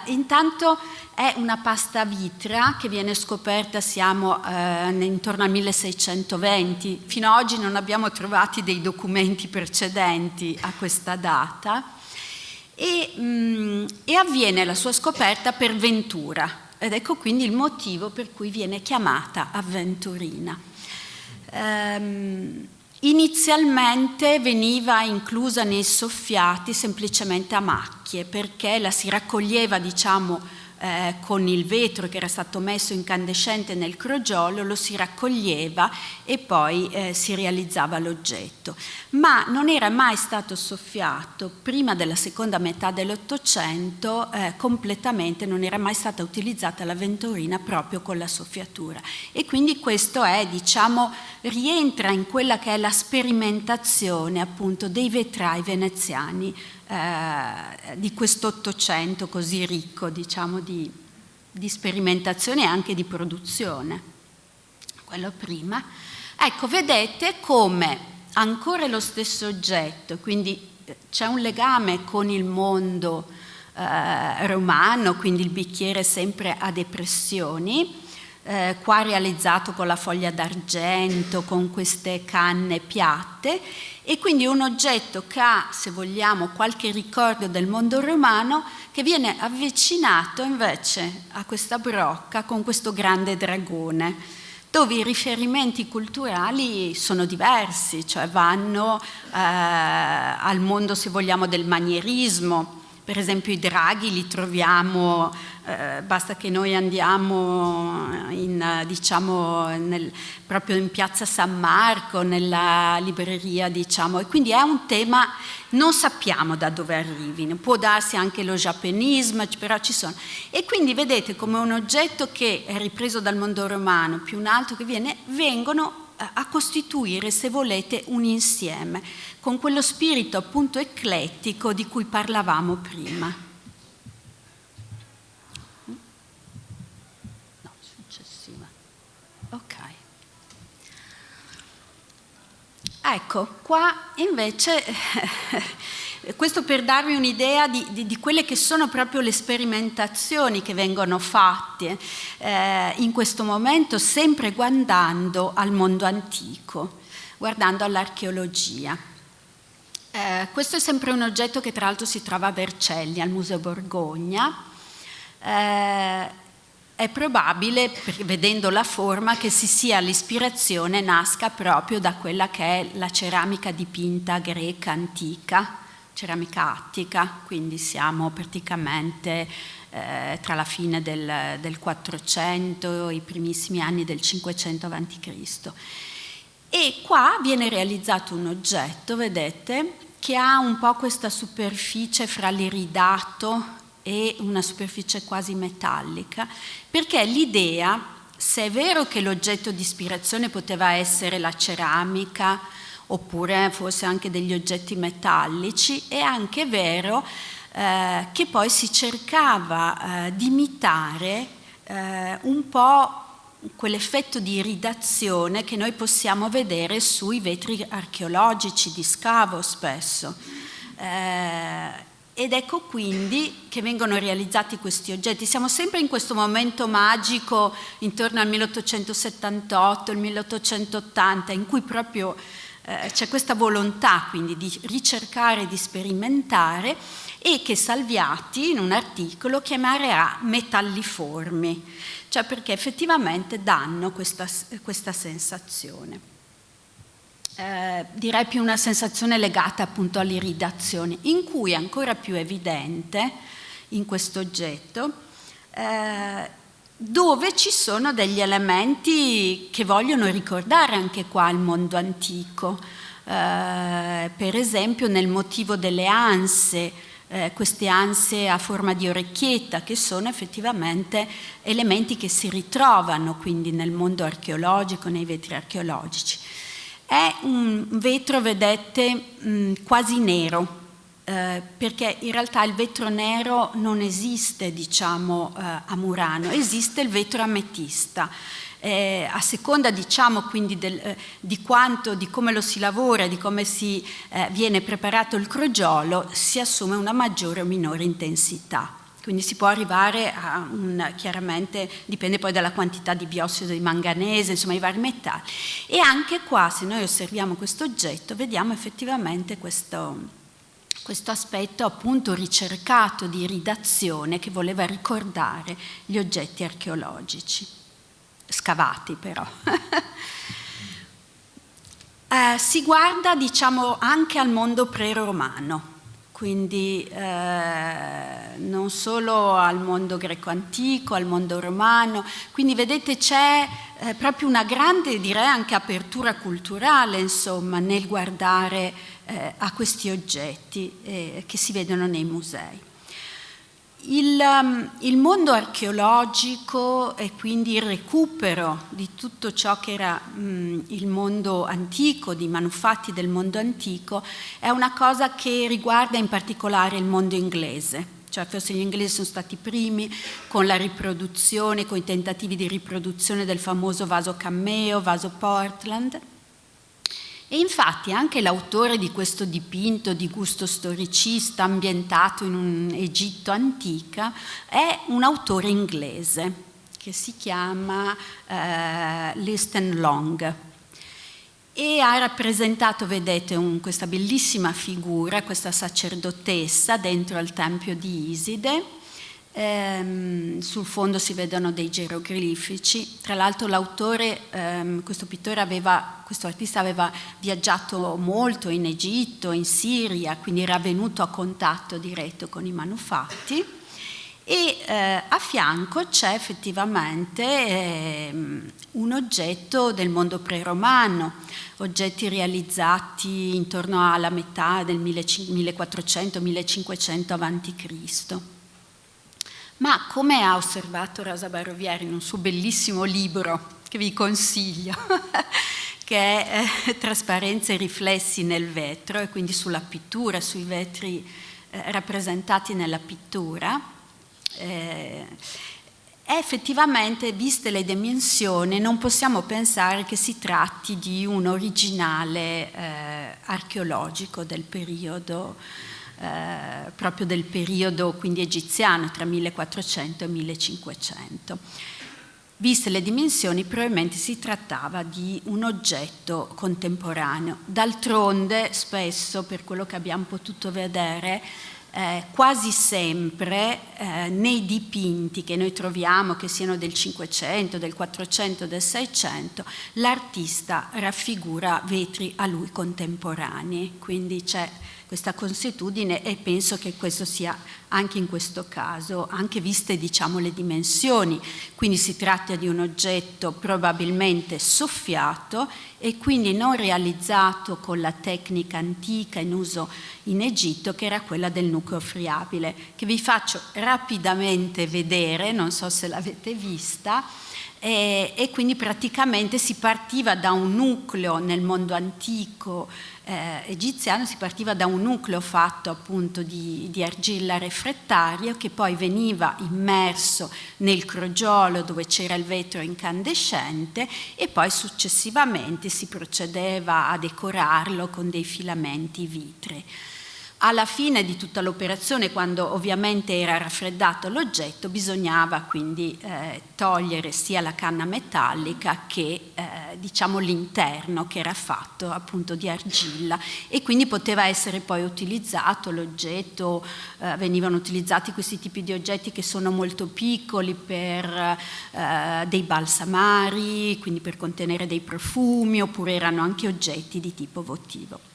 Intanto è una pasta vitra che viene scoperta, siamo intorno al 1620, fino ad oggi non abbiamo trovato dei documenti precedenti a questa data, e avviene la sua scoperta per ventura, ed ecco quindi il motivo per cui viene chiamata avventurina. Inizialmente veniva inclusa nei soffiati semplicemente a macchie, perché la si raccoglieva, diciamo, con il vetro che era stato messo incandescente nel crogiolo, lo si raccoglieva e poi si realizzava l'oggetto. Ma non era mai stato soffiato prima della seconda metà dell'Ottocento completamente, non era mai stata utilizzata la venturina proprio con la soffiatura. E quindi questo è, diciamo, rientra in quella che è la sperimentazione appunto dei vetrai veneziani di questo Ottocento così ricco, diciamo, di sperimentazione e anche di produzione. Quello prima. Ecco, vedete come ancora lo stesso oggetto, quindi c'è un legame con il mondo romano, quindi il bicchiere sempre a depressioni, qua realizzato con la foglia d'argento, con queste canne piatte, e quindi un oggetto che ha, se vogliamo, qualche ricordo del mondo romano, che viene avvicinato invece a questa brocca con questo grande dragone, dove i riferimenti culturali sono diversi, cioè vanno al mondo, se vogliamo, del manierismo. Per esempio i draghi li troviamo, basta che noi andiamo proprio in piazza San Marco, nella libreria, diciamo, e quindi è un tema, non sappiamo da dove arrivino, può darsi anche lo japonismo, però ci sono. E quindi vedete come un oggetto che è ripreso dal mondo romano, più un altro che vengono a costituire, se volete, un insieme, con quello spirito appunto eclettico di cui parlavamo prima. No, successiva. Ok. Ecco, qua invece, questo per darvi un'idea di quelle che sono proprio le sperimentazioni che vengono fatte in questo momento, sempre guardando al mondo antico, guardando all'archeologia. Questo è sempre un oggetto che tra l'altro si trova a Vercelli, al Museo Borgogna. È probabile, vedendo la forma, che l'ispirazione nasca proprio da quella che è la ceramica dipinta greca antica, ceramica attica, quindi siamo praticamente tra la fine del 400 e i primissimi anni del 500 a.C. E qua viene realizzato un oggetto, vedete, che ha un po' questa superficie fra l'iridato e una superficie quasi metallica, perché l'idea, se è vero che l'oggetto di ispirazione poteva essere la ceramica oppure forse anche degli oggetti metallici, è anche vero che poi si cercava di imitare un po' quell'effetto di iridazione che noi possiamo vedere sui vetri archeologici di scavo spesso. Ed ecco quindi che vengono realizzati questi oggetti. Siamo sempre in questo momento magico intorno al 1878, il 1880, in cui proprio c'è questa volontà quindi di ricercare, di sperimentare, e che Salviati in un articolo chiamerà metalliformi, cioè perché effettivamente danno questa sensazione. Direi più una sensazione legata appunto all'iridazione, in cui è ancora più evidente in questo oggetto, dove ci sono degli elementi che vogliono ricordare anche qua il mondo antico, per esempio nel motivo delle anse, queste anse a forma di orecchietta, che sono effettivamente elementi che si ritrovano quindi nel mondo archeologico, nei vetri archeologici. È un vetro, vedete, quasi nero, perché in realtà il vetro nero non esiste, diciamo, a Murano, esiste il vetro ametista. A seconda, diciamo, quindi di come lo si lavora, di come si viene preparato il crogiolo, si assume una maggiore o minore intensità. Quindi si può arrivare a chiaramente dipende poi dalla quantità di biossido di manganese, insomma i vari metalli. E anche qua, se noi osserviamo questo oggetto, vediamo effettivamente questo aspetto appunto ricercato di iridazione che voleva ricordare gli oggetti archeologici, scavati però. Si guarda, diciamo, anche al mondo pre-romano. Quindi non solo al mondo greco antico, al mondo romano, quindi vedete c'è proprio una grande, direi anche apertura culturale, insomma, nel guardare a questi oggetti che si vedono nei musei. Il mondo archeologico e quindi il recupero di tutto ciò che era il mondo antico, di manufatti del mondo antico, è una cosa che riguarda in particolare il mondo inglese, cioè cioè forse gli inglesi sono stati i primi con la riproduzione, con i tentativi di riproduzione del famoso vaso Cammeo, vaso Portland. E infatti anche l'autore di questo dipinto di gusto storicista ambientato in un Egitto antica è un autore inglese che si chiama Liston Long e ha rappresentato, vedete, questa bellissima figura, questa sacerdotessa dentro al tempio di Iside. Sul fondo si vedono dei geroglifici. Tra l'altro l'autore, questo artista aveva viaggiato molto in Egitto, in Siria, quindi era venuto a contatto diretto con i manufatti e a fianco c'è effettivamente un oggetto del mondo preromano, oggetti realizzati intorno alla metà del 1400-1500 a.C. Ma come ha osservato Rosa Barovieri in un suo bellissimo libro che vi consiglio, che è Trasparenza e riflessi nel vetro, e quindi sulla pittura, sui vetri rappresentati nella pittura, effettivamente, viste le dimensioni, non possiamo pensare che si tratti di un originale archeologico del periodo proprio del periodo quindi egiziano tra 1400 e 1500. Viste le dimensioni, probabilmente si trattava di un oggetto contemporaneo. D'altronde, spesso, per quello che abbiamo potuto vedere, quasi sempre nei dipinti che noi troviamo, che siano del 500, del 400, del 600, l'artista raffigura vetri a lui contemporanei, quindi c'è questa consuetudine e penso che questo sia anche in questo caso, anche viste diciamo le dimensioni, quindi si tratta di un oggetto probabilmente soffiato e quindi non realizzato con la tecnica antica in uso in Egitto, che era quella del nucleo friabile, che vi faccio rapidamente vedere, non so se l'avete vista. E quindi praticamente si partiva da un nucleo nel mondo antico egiziano, si partiva da un nucleo fatto appunto di argilla refrattaria che poi veniva immerso nel crogiolo dove c'era il vetro incandescente e poi successivamente si procedeva a decorarlo con dei filamenti vitrei. Alla fine di tutta l'operazione, quando ovviamente era raffreddato l'oggetto, bisognava quindi togliere sia la canna metallica che diciamo l'interno, che era fatto appunto di argilla, e quindi poteva essere poi utilizzato l'oggetto, venivano utilizzati questi tipi di oggetti che sono molto piccoli per dei balsamari, quindi per contenere dei profumi, oppure erano anche oggetti di tipo votivo.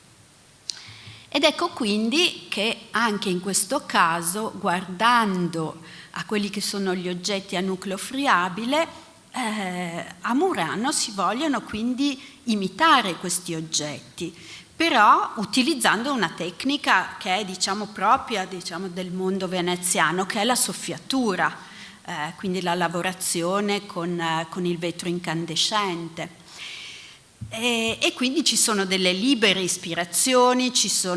Ed ecco quindi che anche in questo caso, guardando a quelli che sono gli oggetti a nucleo friabile, a Murano si vogliono quindi imitare questi oggetti, però utilizzando una tecnica che è diciamo propria del mondo veneziano, che è la soffiatura, quindi la lavorazione con il vetro incandescente. E quindi ci sono delle libere ispirazioni, c'è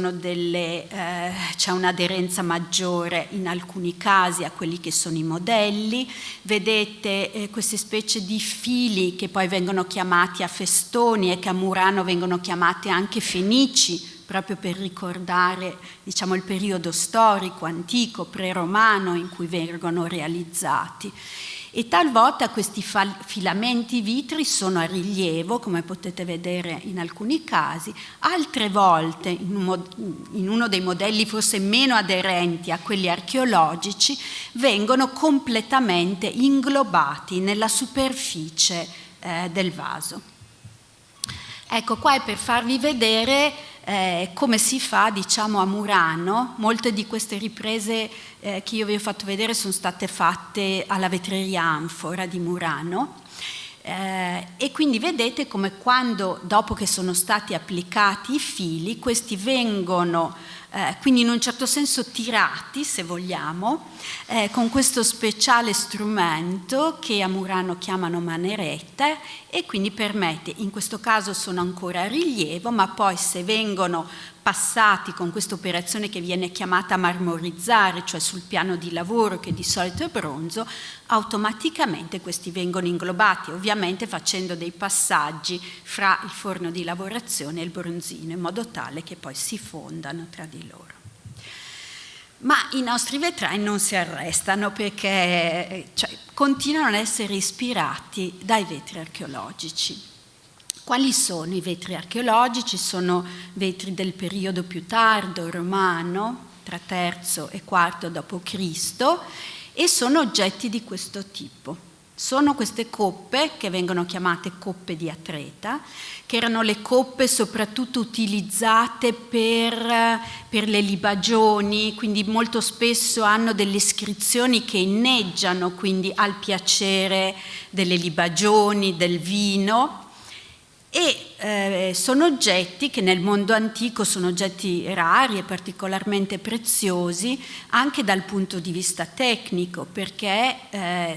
un'aderenza maggiore in alcuni casi a quelli che sono i modelli. Vedete queste specie di fili che poi vengono chiamati a festoni e che a Murano vengono chiamati anche fenici, proprio per ricordare diciamo, il periodo storico, antico, pre-romano in cui vengono realizzati. E talvolta questi filamenti vitrei sono a rilievo, come potete vedere in alcuni casi, altre volte in uno dei modelli forse meno aderenti a quelli archeologici vengono completamente inglobati nella superficie del vaso. Ecco, qua è per farvi vedere come si fa diciamo a Murano. Molte di queste riprese che io vi ho fatto vedere sono state fatte alla vetreria Anfora di Murano e quindi vedete come quando dopo che sono stati applicati i fili questi vengono quindi in un certo senso tirati, se vogliamo, con questo speciale strumento che a Murano chiamano maneretta e quindi permette, in questo caso sono ancora a rilievo, ma poi se vengono passati con questa operazione che viene chiamata marmorizzare, cioè sul piano di lavoro che di solito è bronzo, automaticamente questi vengono inglobati, ovviamente facendo dei passaggi fra il forno di lavorazione e il bronzino, in modo tale che poi si fondano tra di loro. Ma i nostri vetrai non si arrestano perché continuano ad essere ispirati dai vetri archeologici. Quali sono i vetri archeologici? Sono vetri del periodo più tardo, romano, tra III e IV d.C., e sono oggetti di questo tipo. Sono queste coppe, che vengono chiamate coppe di Atreta, che erano le coppe soprattutto utilizzate per le libagioni, quindi molto spesso hanno delle iscrizioni che inneggiano quindi al piacere delle libagioni, del vino. E sono oggetti che nel mondo antico sono oggetti rari e particolarmente preziosi anche dal punto di vista tecnico, perché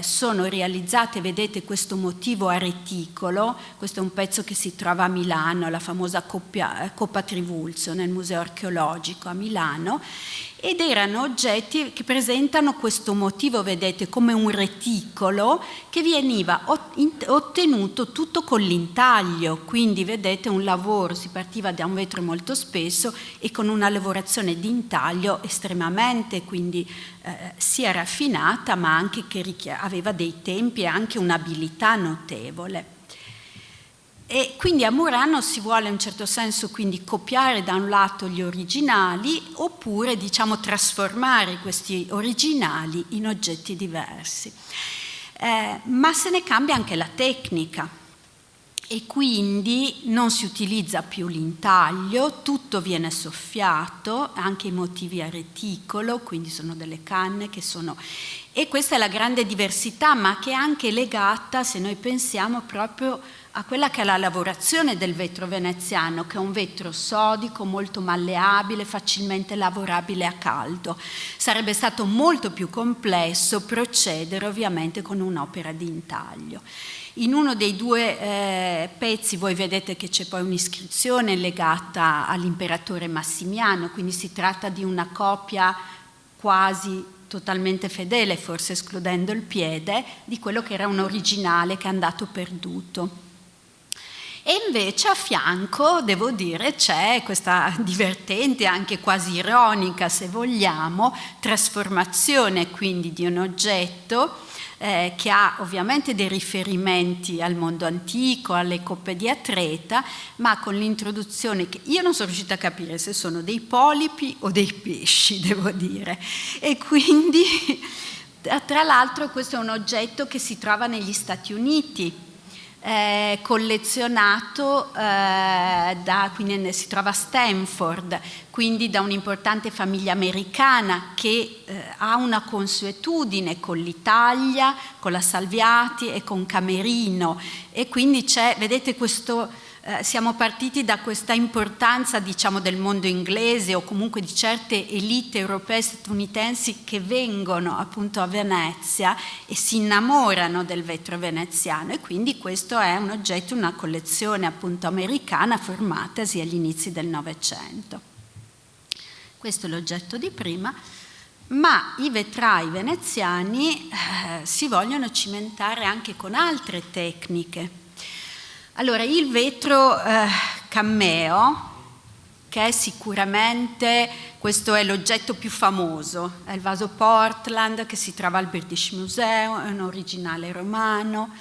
sono realizzate, vedete questo motivo a reticolo, questo è un pezzo che si trova a Milano, la famosa Coppa Trivulzio nel Museo Archeologico a Milano, ed erano oggetti che presentano questo motivo, vedete, come un reticolo che veniva ottenuto tutto con l'intaglio, quindi vedete un lavoro, si partiva da un vetro molto spesso e con una lavorazione di intaglio estremamente quindi sia raffinata, ma anche che aveva dei tempi e anche un'abilità notevole. E quindi a Murano si vuole in un certo senso quindi copiare da un lato gli originali oppure diciamo trasformare questi originali in oggetti diversi. Ma se ne cambia anche la tecnica e quindi non si utilizza più l'intaglio, tutto viene soffiato, anche i motivi a reticolo, quindi sono delle canne che sono... E questa è la grande diversità, ma che è anche legata, se noi pensiamo, proprio a quella che è la lavorazione del vetro veneziano, che è un vetro sodico, molto malleabile, facilmente lavorabile a caldo. Sarebbe stato molto più complesso procedere ovviamente con un'opera di intaglio. In uno dei due pezzi voi vedete che c'è poi un'iscrizione legata all'imperatore Massimiano, quindi si tratta di una copia quasi totalmente fedele, forse escludendo il piede, di quello che era un originale che è andato perduto. E invece a fianco, devo dire, c'è questa divertente, anche quasi ironica se vogliamo, trasformazione quindi di un oggetto che ha ovviamente dei riferimenti al mondo antico, alle coppe di Atreta, ma con l'introduzione che io non sono riuscita a capire se sono dei polipi o dei pesci, devo dire. E quindi, tra l'altro, questo è un oggetto che si trova negli Stati Uniti, collezionato quindi si trova a Stanford, quindi da un'importante famiglia americana che ha una consuetudine con l'Italia, con la Salviati e con Camerino, e quindi c'è, vedete, questo siamo partiti da questa importanza, diciamo, del mondo inglese o comunque di certe elite europee e statunitensi che vengono appunto a Venezia e si innamorano del vetro veneziano, e quindi questo è un oggetto, una collezione appunto americana formatasi agli inizi del Novecento. Questo è l'oggetto di prima, ma i vetrai veneziani si vogliono cimentare anche con altre tecniche. Allora, il vetro cammeo, che è sicuramente, questo è l'oggetto più famoso, è il vaso Portland che si trova al British Museum, è un originale romano,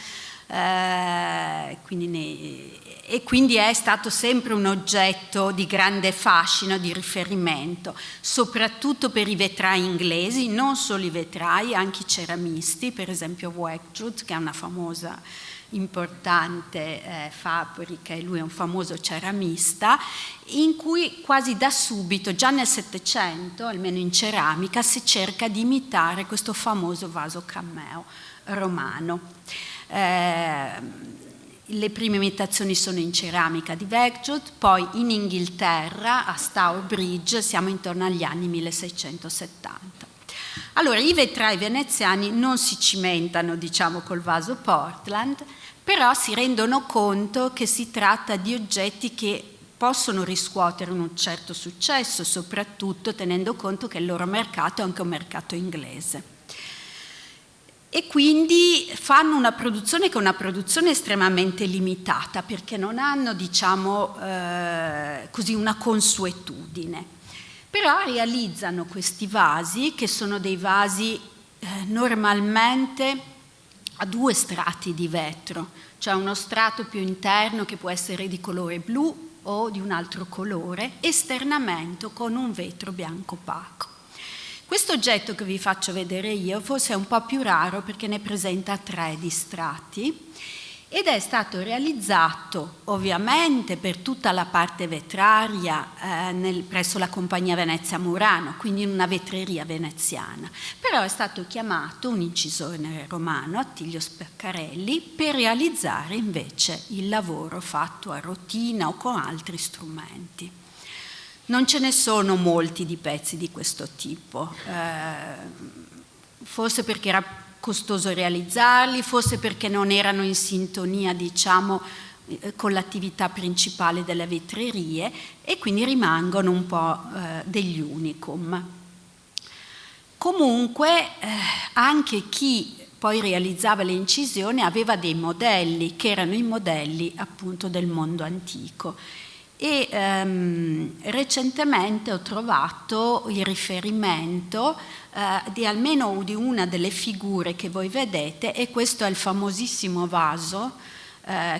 quindi è stato sempre un oggetto di grande fascino, di riferimento, soprattutto per i vetrai inglesi, non solo i vetrai, anche i ceramisti, per esempio Wedgwood, che è una famosa importante fabbrica, e lui è un famoso ceramista, in cui quasi da subito, già nel Settecento, almeno in ceramica, si cerca di imitare questo famoso vaso cammeo romano. Le prime imitazioni sono in ceramica di Wedgwood, poi in Inghilterra, a Stourbridge, siamo intorno agli anni 1670. Allora, i vetrai veneziani non si cimentano, diciamo, col vaso Portland, però si rendono conto che si tratta di oggetti che possono riscuotere un certo successo, soprattutto tenendo conto che il loro mercato è anche un mercato inglese. E quindi fanno una produzione che è una produzione estremamente limitata, perché non hanno, diciamo, così una consuetudine. Però realizzano questi vasi, che sono dei vasi normalmente a 2 strati di vetro, cioè uno strato più interno che può essere di colore blu o di un altro colore, esternamente con un vetro bianco opaco. Questo oggetto che vi faccio vedere io forse è un po' più raro perché ne presenta 3 di strati ed è stato realizzato ovviamente per tutta la parte vetraria presso la Compagnia Venezia Murano, quindi in una vetreria veneziana, però è stato chiamato un incisore romano, Attilio Spaccarelli, per realizzare invece il lavoro fatto a rotina o con altri strumenti. Non ce ne sono molti di pezzi di questo tipo, forse perché era costoso realizzarli, forse perché non erano in sintonia, diciamo, con l'attività principale delle vetrerie e quindi rimangono un po' degli unicum. Comunque anche chi poi realizzava le incisioni aveva dei modelli che erano i modelli appunto del mondo antico. E recentemente ho trovato il riferimento di almeno di una delle figure che voi vedete, e questo è il famosissimo vaso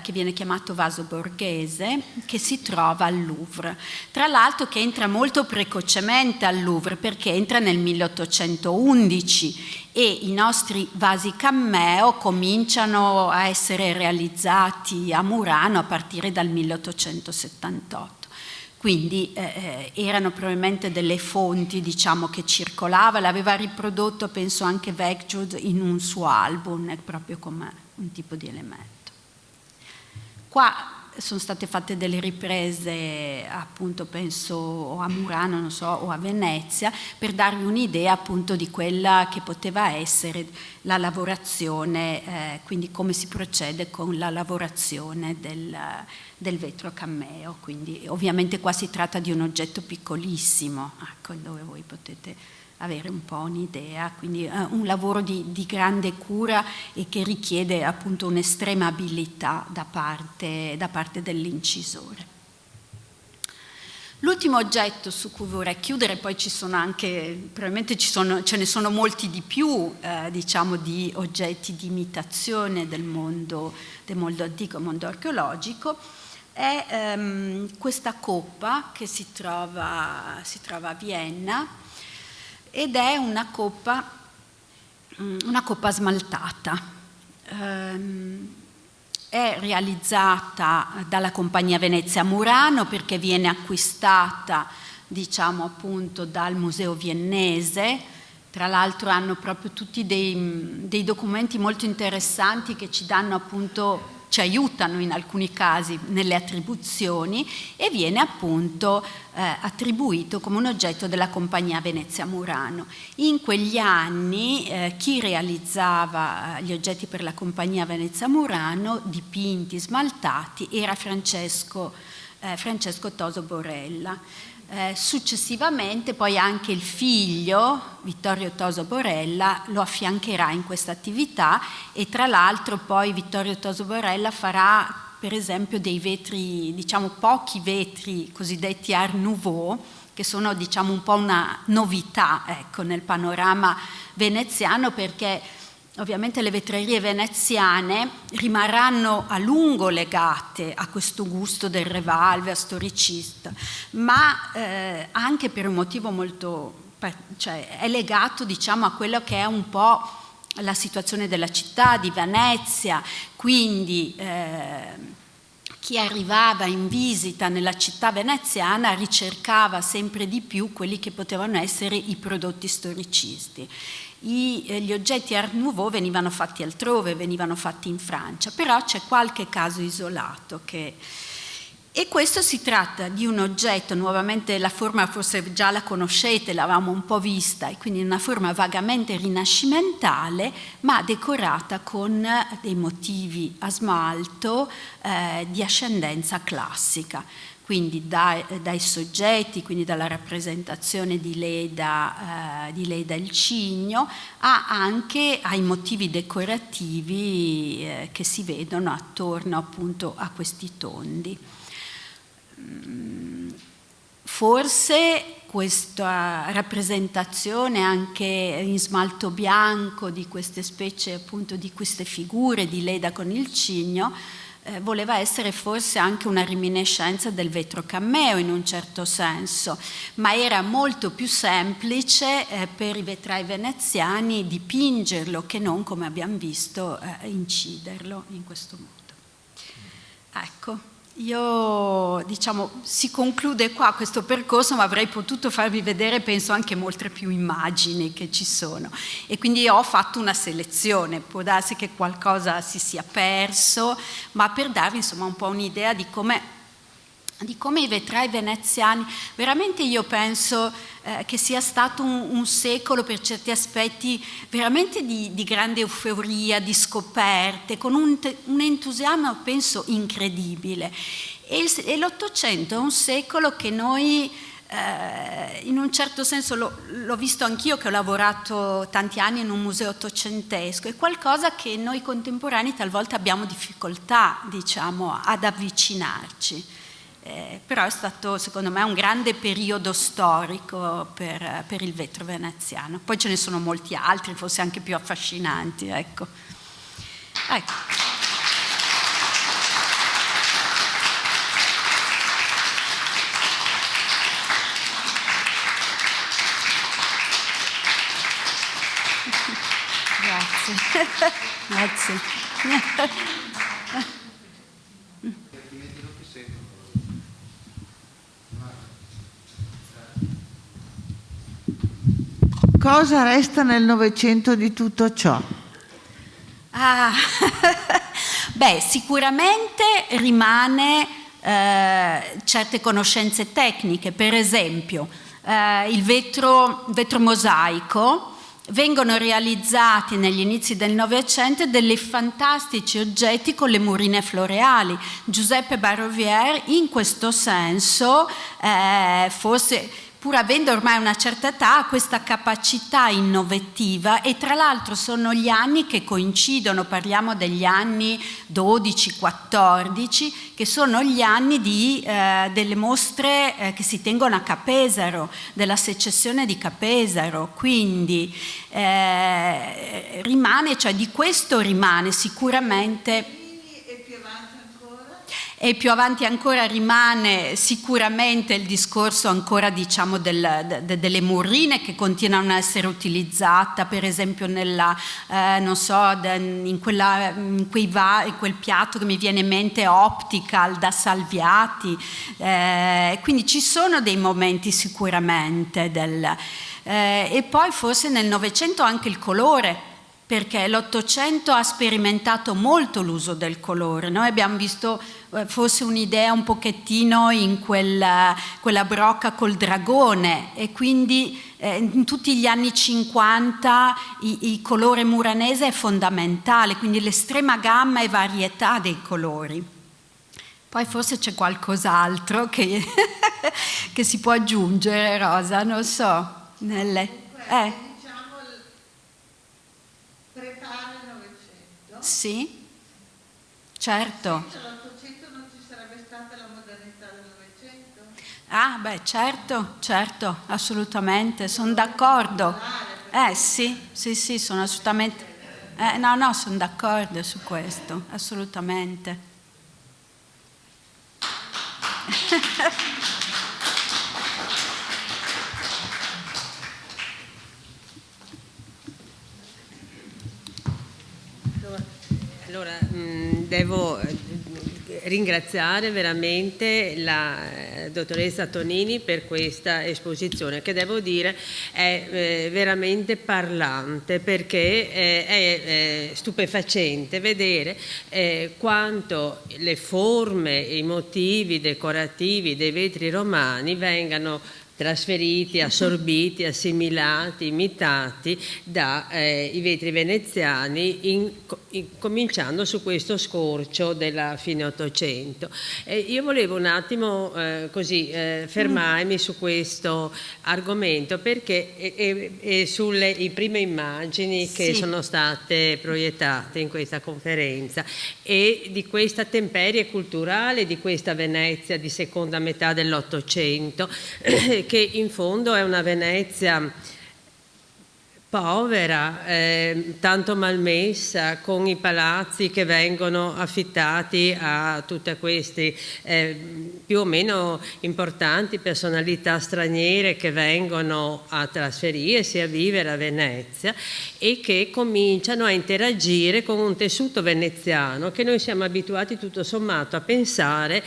che viene chiamato vaso borghese, che si trova al Louvre. Tra l'altro che entra molto precocemente al Louvre, perché entra nel 1811 e i nostri vasi Cammeo cominciano a essere realizzati a Murano a partire dal 1878. Quindi erano probabilmente delle fonti, diciamo, che circolava, l'aveva riprodotto penso anche Wedgwood in un suo album, proprio come un tipo di elemento. Qua sono state fatte delle riprese, appunto, penso a Murano, non so, o a Venezia, per darvi un'idea appunto di quella che poteva essere la lavorazione, quindi come si procede con la lavorazione del vetro Cammeo. Quindi ovviamente qua si tratta di un oggetto piccolissimo, ecco, dove voi potete avere un po' un'idea, quindi un lavoro di grande cura e che richiede appunto un'estrema abilità da parte dell'incisore. L'ultimo oggetto su cui vorrei chiudere, poi ci sono anche, probabilmente ce ne sono molti di più, diciamo, di oggetti di imitazione del mondo antico, mondo archeologico, è questa coppa che si trova a Vienna, ed è una coppa smaltata. È realizzata dalla Compagnia Venezia Murano perché viene acquistata, diciamo, appunto dal Museo Viennese. Tra l'altro hanno proprio tutti dei documenti molto interessanti che ci danno appunto, ci aiutano in alcuni casi nelle attribuzioni, e viene appunto attribuito come un oggetto della Compagnia Venezia Murano. In quegli anni chi realizzava gli oggetti per la Compagnia Venezia Murano, dipinti, smaltati, era Francesco Toso Borella. Successivamente poi anche il figlio Vittorio Toso Borella lo affiancherà in questa attività, e tra l'altro poi Vittorio Toso Borella farà per esempio dei vetri, diciamo pochi vetri cosiddetti Art Nouveau, che sono, diciamo, un po' una novità, ecco, nel panorama veneziano, perché ovviamente le vetrerie veneziane rimarranno a lungo legate a questo gusto del revalve, a storicista, ma anche per un motivo molto, cioè è legato, diciamo, a quello che è un po' la situazione della città di Venezia. Quindi chi arrivava in visita nella città veneziana ricercava sempre di più quelli che potevano essere i prodotti storicisti. Gli oggetti Art Nouveau venivano fatti altrove, venivano fatti in Francia, però c'è qualche caso isolato che... E questo si tratta di un oggetto, nuovamente la forma forse già la conoscete, l'avevamo un po' vista, e quindi una forma vagamente rinascimentale, ma decorata con dei motivi a smalto di ascendenza classica. quindi dai soggetti, quindi dalla rappresentazione di Leda il Cigno, anche ai motivi decorativi che si vedono attorno appunto a questi tondi. Forse questa rappresentazione anche in smalto bianco di queste specie, appunto di queste figure di Leda con il Cigno, voleva essere forse anche una reminiscenza del vetro cammeo in un certo senso, ma era molto più semplice per i vetrai veneziani dipingerlo che non, come abbiamo visto, inciderlo in questo modo. Ecco. Io, si conclude qua questo percorso, ma avrei potuto farvi vedere, penso, anche molte più immagini che ci sono. E quindi ho fatto una selezione, può darsi che qualcosa si sia perso, ma per darvi insomma un po' un'idea di come i vetrai veneziani, veramente io penso che sia stato un secolo per certi aspetti veramente di grande euforia, di scoperte, con un entusiasmo penso incredibile. E l'Ottocento è un secolo che noi in un certo senso l'ho visto anch'io, che ho lavorato tanti anni in un museo ottocentesco, è qualcosa che noi contemporanei talvolta abbiamo difficoltà, ad avvicinarci. Però è stato secondo me un grande periodo storico per il vetro veneziano. Poi ce ne sono molti altri, forse anche più affascinanti, ecco. Grazie. Cosa resta nel Novecento di tutto ciò? Sicuramente rimane certe conoscenze tecniche, per esempio il vetro mosaico. Vengono realizzati negli inizi del Novecento dei fantastici oggetti con le murine floreali. Giuseppe Barovier in questo senso forse, pur avendo ormai una certa età, ha questa capacità innovativa, e tra l'altro sono gli anni che coincidono, parliamo degli anni 12-14, che sono gli anni delle mostre che si tengono a Capesaro, della secessione di Capesaro, quindi rimane, cioè di questo rimane sicuramente. E più avanti ancora rimane sicuramente il discorso ancora delle murrine che continuano a essere utilizzate, per esempio in quel piatto che mi viene in mente Optical da Salviati, quindi ci sono dei momenti sicuramente e poi forse nel Novecento anche il colore, perché l'Ottocento ha sperimentato molto l'uso del colore. Noi abbiamo visto forse un'idea un pochettino in quella brocca col dragone, e quindi in tutti gli anni 50 il colore muranese è fondamentale, quindi l'estrema gamma e varietà dei colori. Poi forse c'è qualcos'altro che si può aggiungere, Rosa, non so. Prepara il Novecento. Sì, certo. Senza l'Ottocento non ci sarebbe stata la modernità del Novecento? Certo, assolutamente, sono d'accordo. Sì, sono assolutamente. Sono d'accordo su questo, assolutamente. Allora, devo ringraziare veramente la dottoressa Tonini per questa esposizione, che devo dire è veramente parlante, perché è stupefacente vedere quanto le forme e i motivi decorativi dei vetri romani vengano trasferiti, assorbiti, assimilati, imitati dai vetri veneziani, cominciando su questo scorcio della fine Ottocento. Io volevo un attimo fermarmi su questo argomento, perché sulle prime immagini che sono state proiettate in questa conferenza e di questa temperie culturale di questa Venezia di seconda metà dell'Ottocento, che in fondo è una Venezia povera, tanto malmessa, con i palazzi che vengono affittati a tutte queste più o meno importanti personalità straniere che vengono a trasferirsi, a vivere a Venezia, e che cominciano a interagire con un tessuto veneziano che noi siamo abituati tutto sommato a pensare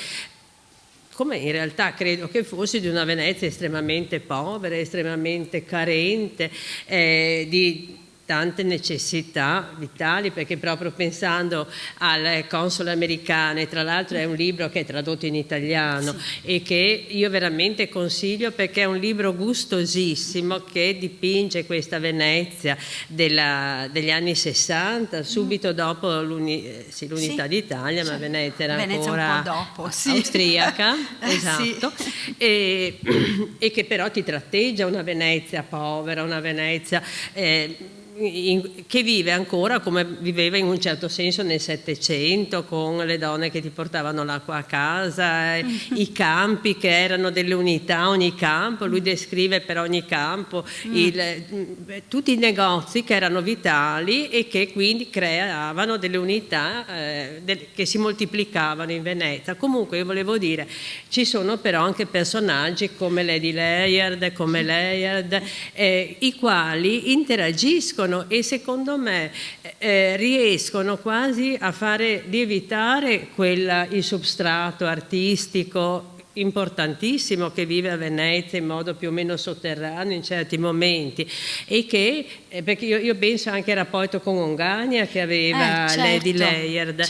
come in realtà credo che fosse, di una Venezia estremamente povera, estremamente carente, di tante necessità vitali, perché proprio pensando al console americano, e tra l'altro è un libro che è tradotto in italiano e che io veramente consiglio, perché è un libro gustosissimo che dipinge questa Venezia degli anni 60, subito dopo l'unità d'Italia, ma Venezia era ancora un po' dopo, austriaca, esatto, e che però ti tratteggia una Venezia povera, una Venezia che vive ancora come viveva in un certo senso nel Settecento, con le donne che ti portavano l'acqua a casa, i campi che erano delle unità, ogni campo, lui descrive per ogni campo tutti i negozi che erano vitali e che quindi creavano delle unità che si moltiplicavano in Venezia. Comunque io volevo dire, ci sono però anche personaggi come Lady Layard, i quali interagiscono e secondo me riescono quasi a fare lievitare il substrato artistico importantissimo che vive a Venezia in modo più o meno sotterraneo in certi momenti, e che perché io penso anche al rapporto con Oneglia che aveva Lady Layard,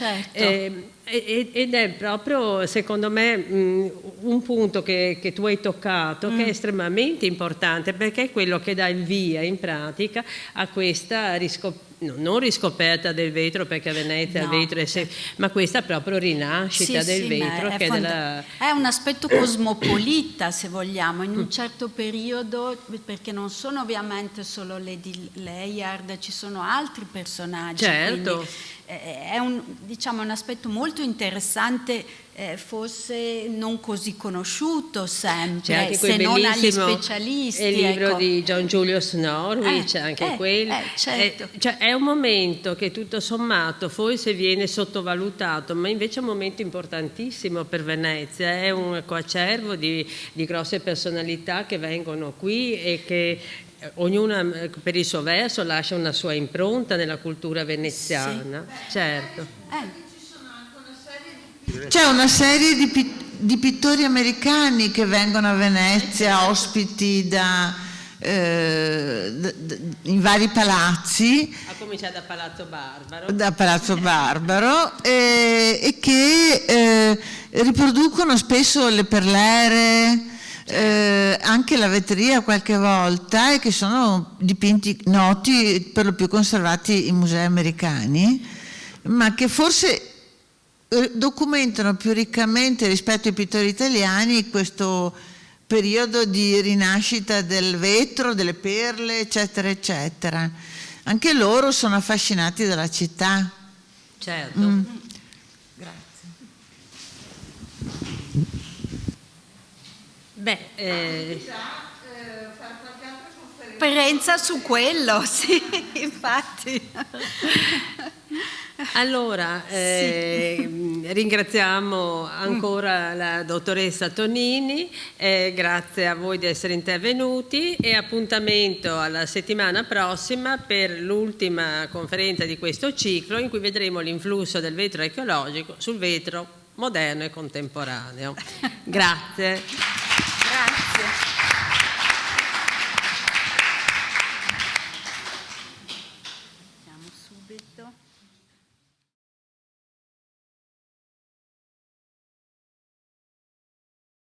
ed è proprio secondo me un punto che tu hai toccato che è estremamente importante, perché è quello che dà il via in pratica a questa non riscoperta del vetro, perché a Venezia il vetro ma questa proprio rinascita del vetro che è un aspetto cosmopolita, se vogliamo, in un certo periodo, perché non sono ovviamente solo Lady Layard, ci sono altri personaggi, certo. È un aspetto molto interessante, forse non così conosciuto sempre, se non agli specialisti. È il libro di John Julius Norwich, anche quello. Certo. È un momento che tutto sommato forse viene sottovalutato, ma invece è un momento importantissimo per Venezia, è un coacervo di grosse personalità che vengono qui e che ognuna per il suo verso lascia una sua impronta nella cultura veneziana. Certo. C'è una serie di pittori americani che vengono a Venezia, ospiti in vari palazzi. A cominciare da Palazzo Barbaro. E che riproducono spesso le perlere, anche la vetreria qualche volta, e che sono dipinti noti, per lo più conservati in musei americani, ma che forse documentano più riccamente rispetto ai pittori italiani questo periodo di rinascita del vetro, delle perle, eccetera, eccetera. Anche loro sono affascinati dalla città. Certo. Grazie. Conferenza su quello, sì, infatti. Allora, ringraziamo ancora la dottoressa Tonini, grazie a voi di essere intervenuti, e appuntamento alla settimana prossima per l'ultima conferenza di questo ciclo, in cui vedremo l'influsso del vetro archeologico sul vetro moderno e contemporaneo. Grazie. Grazie.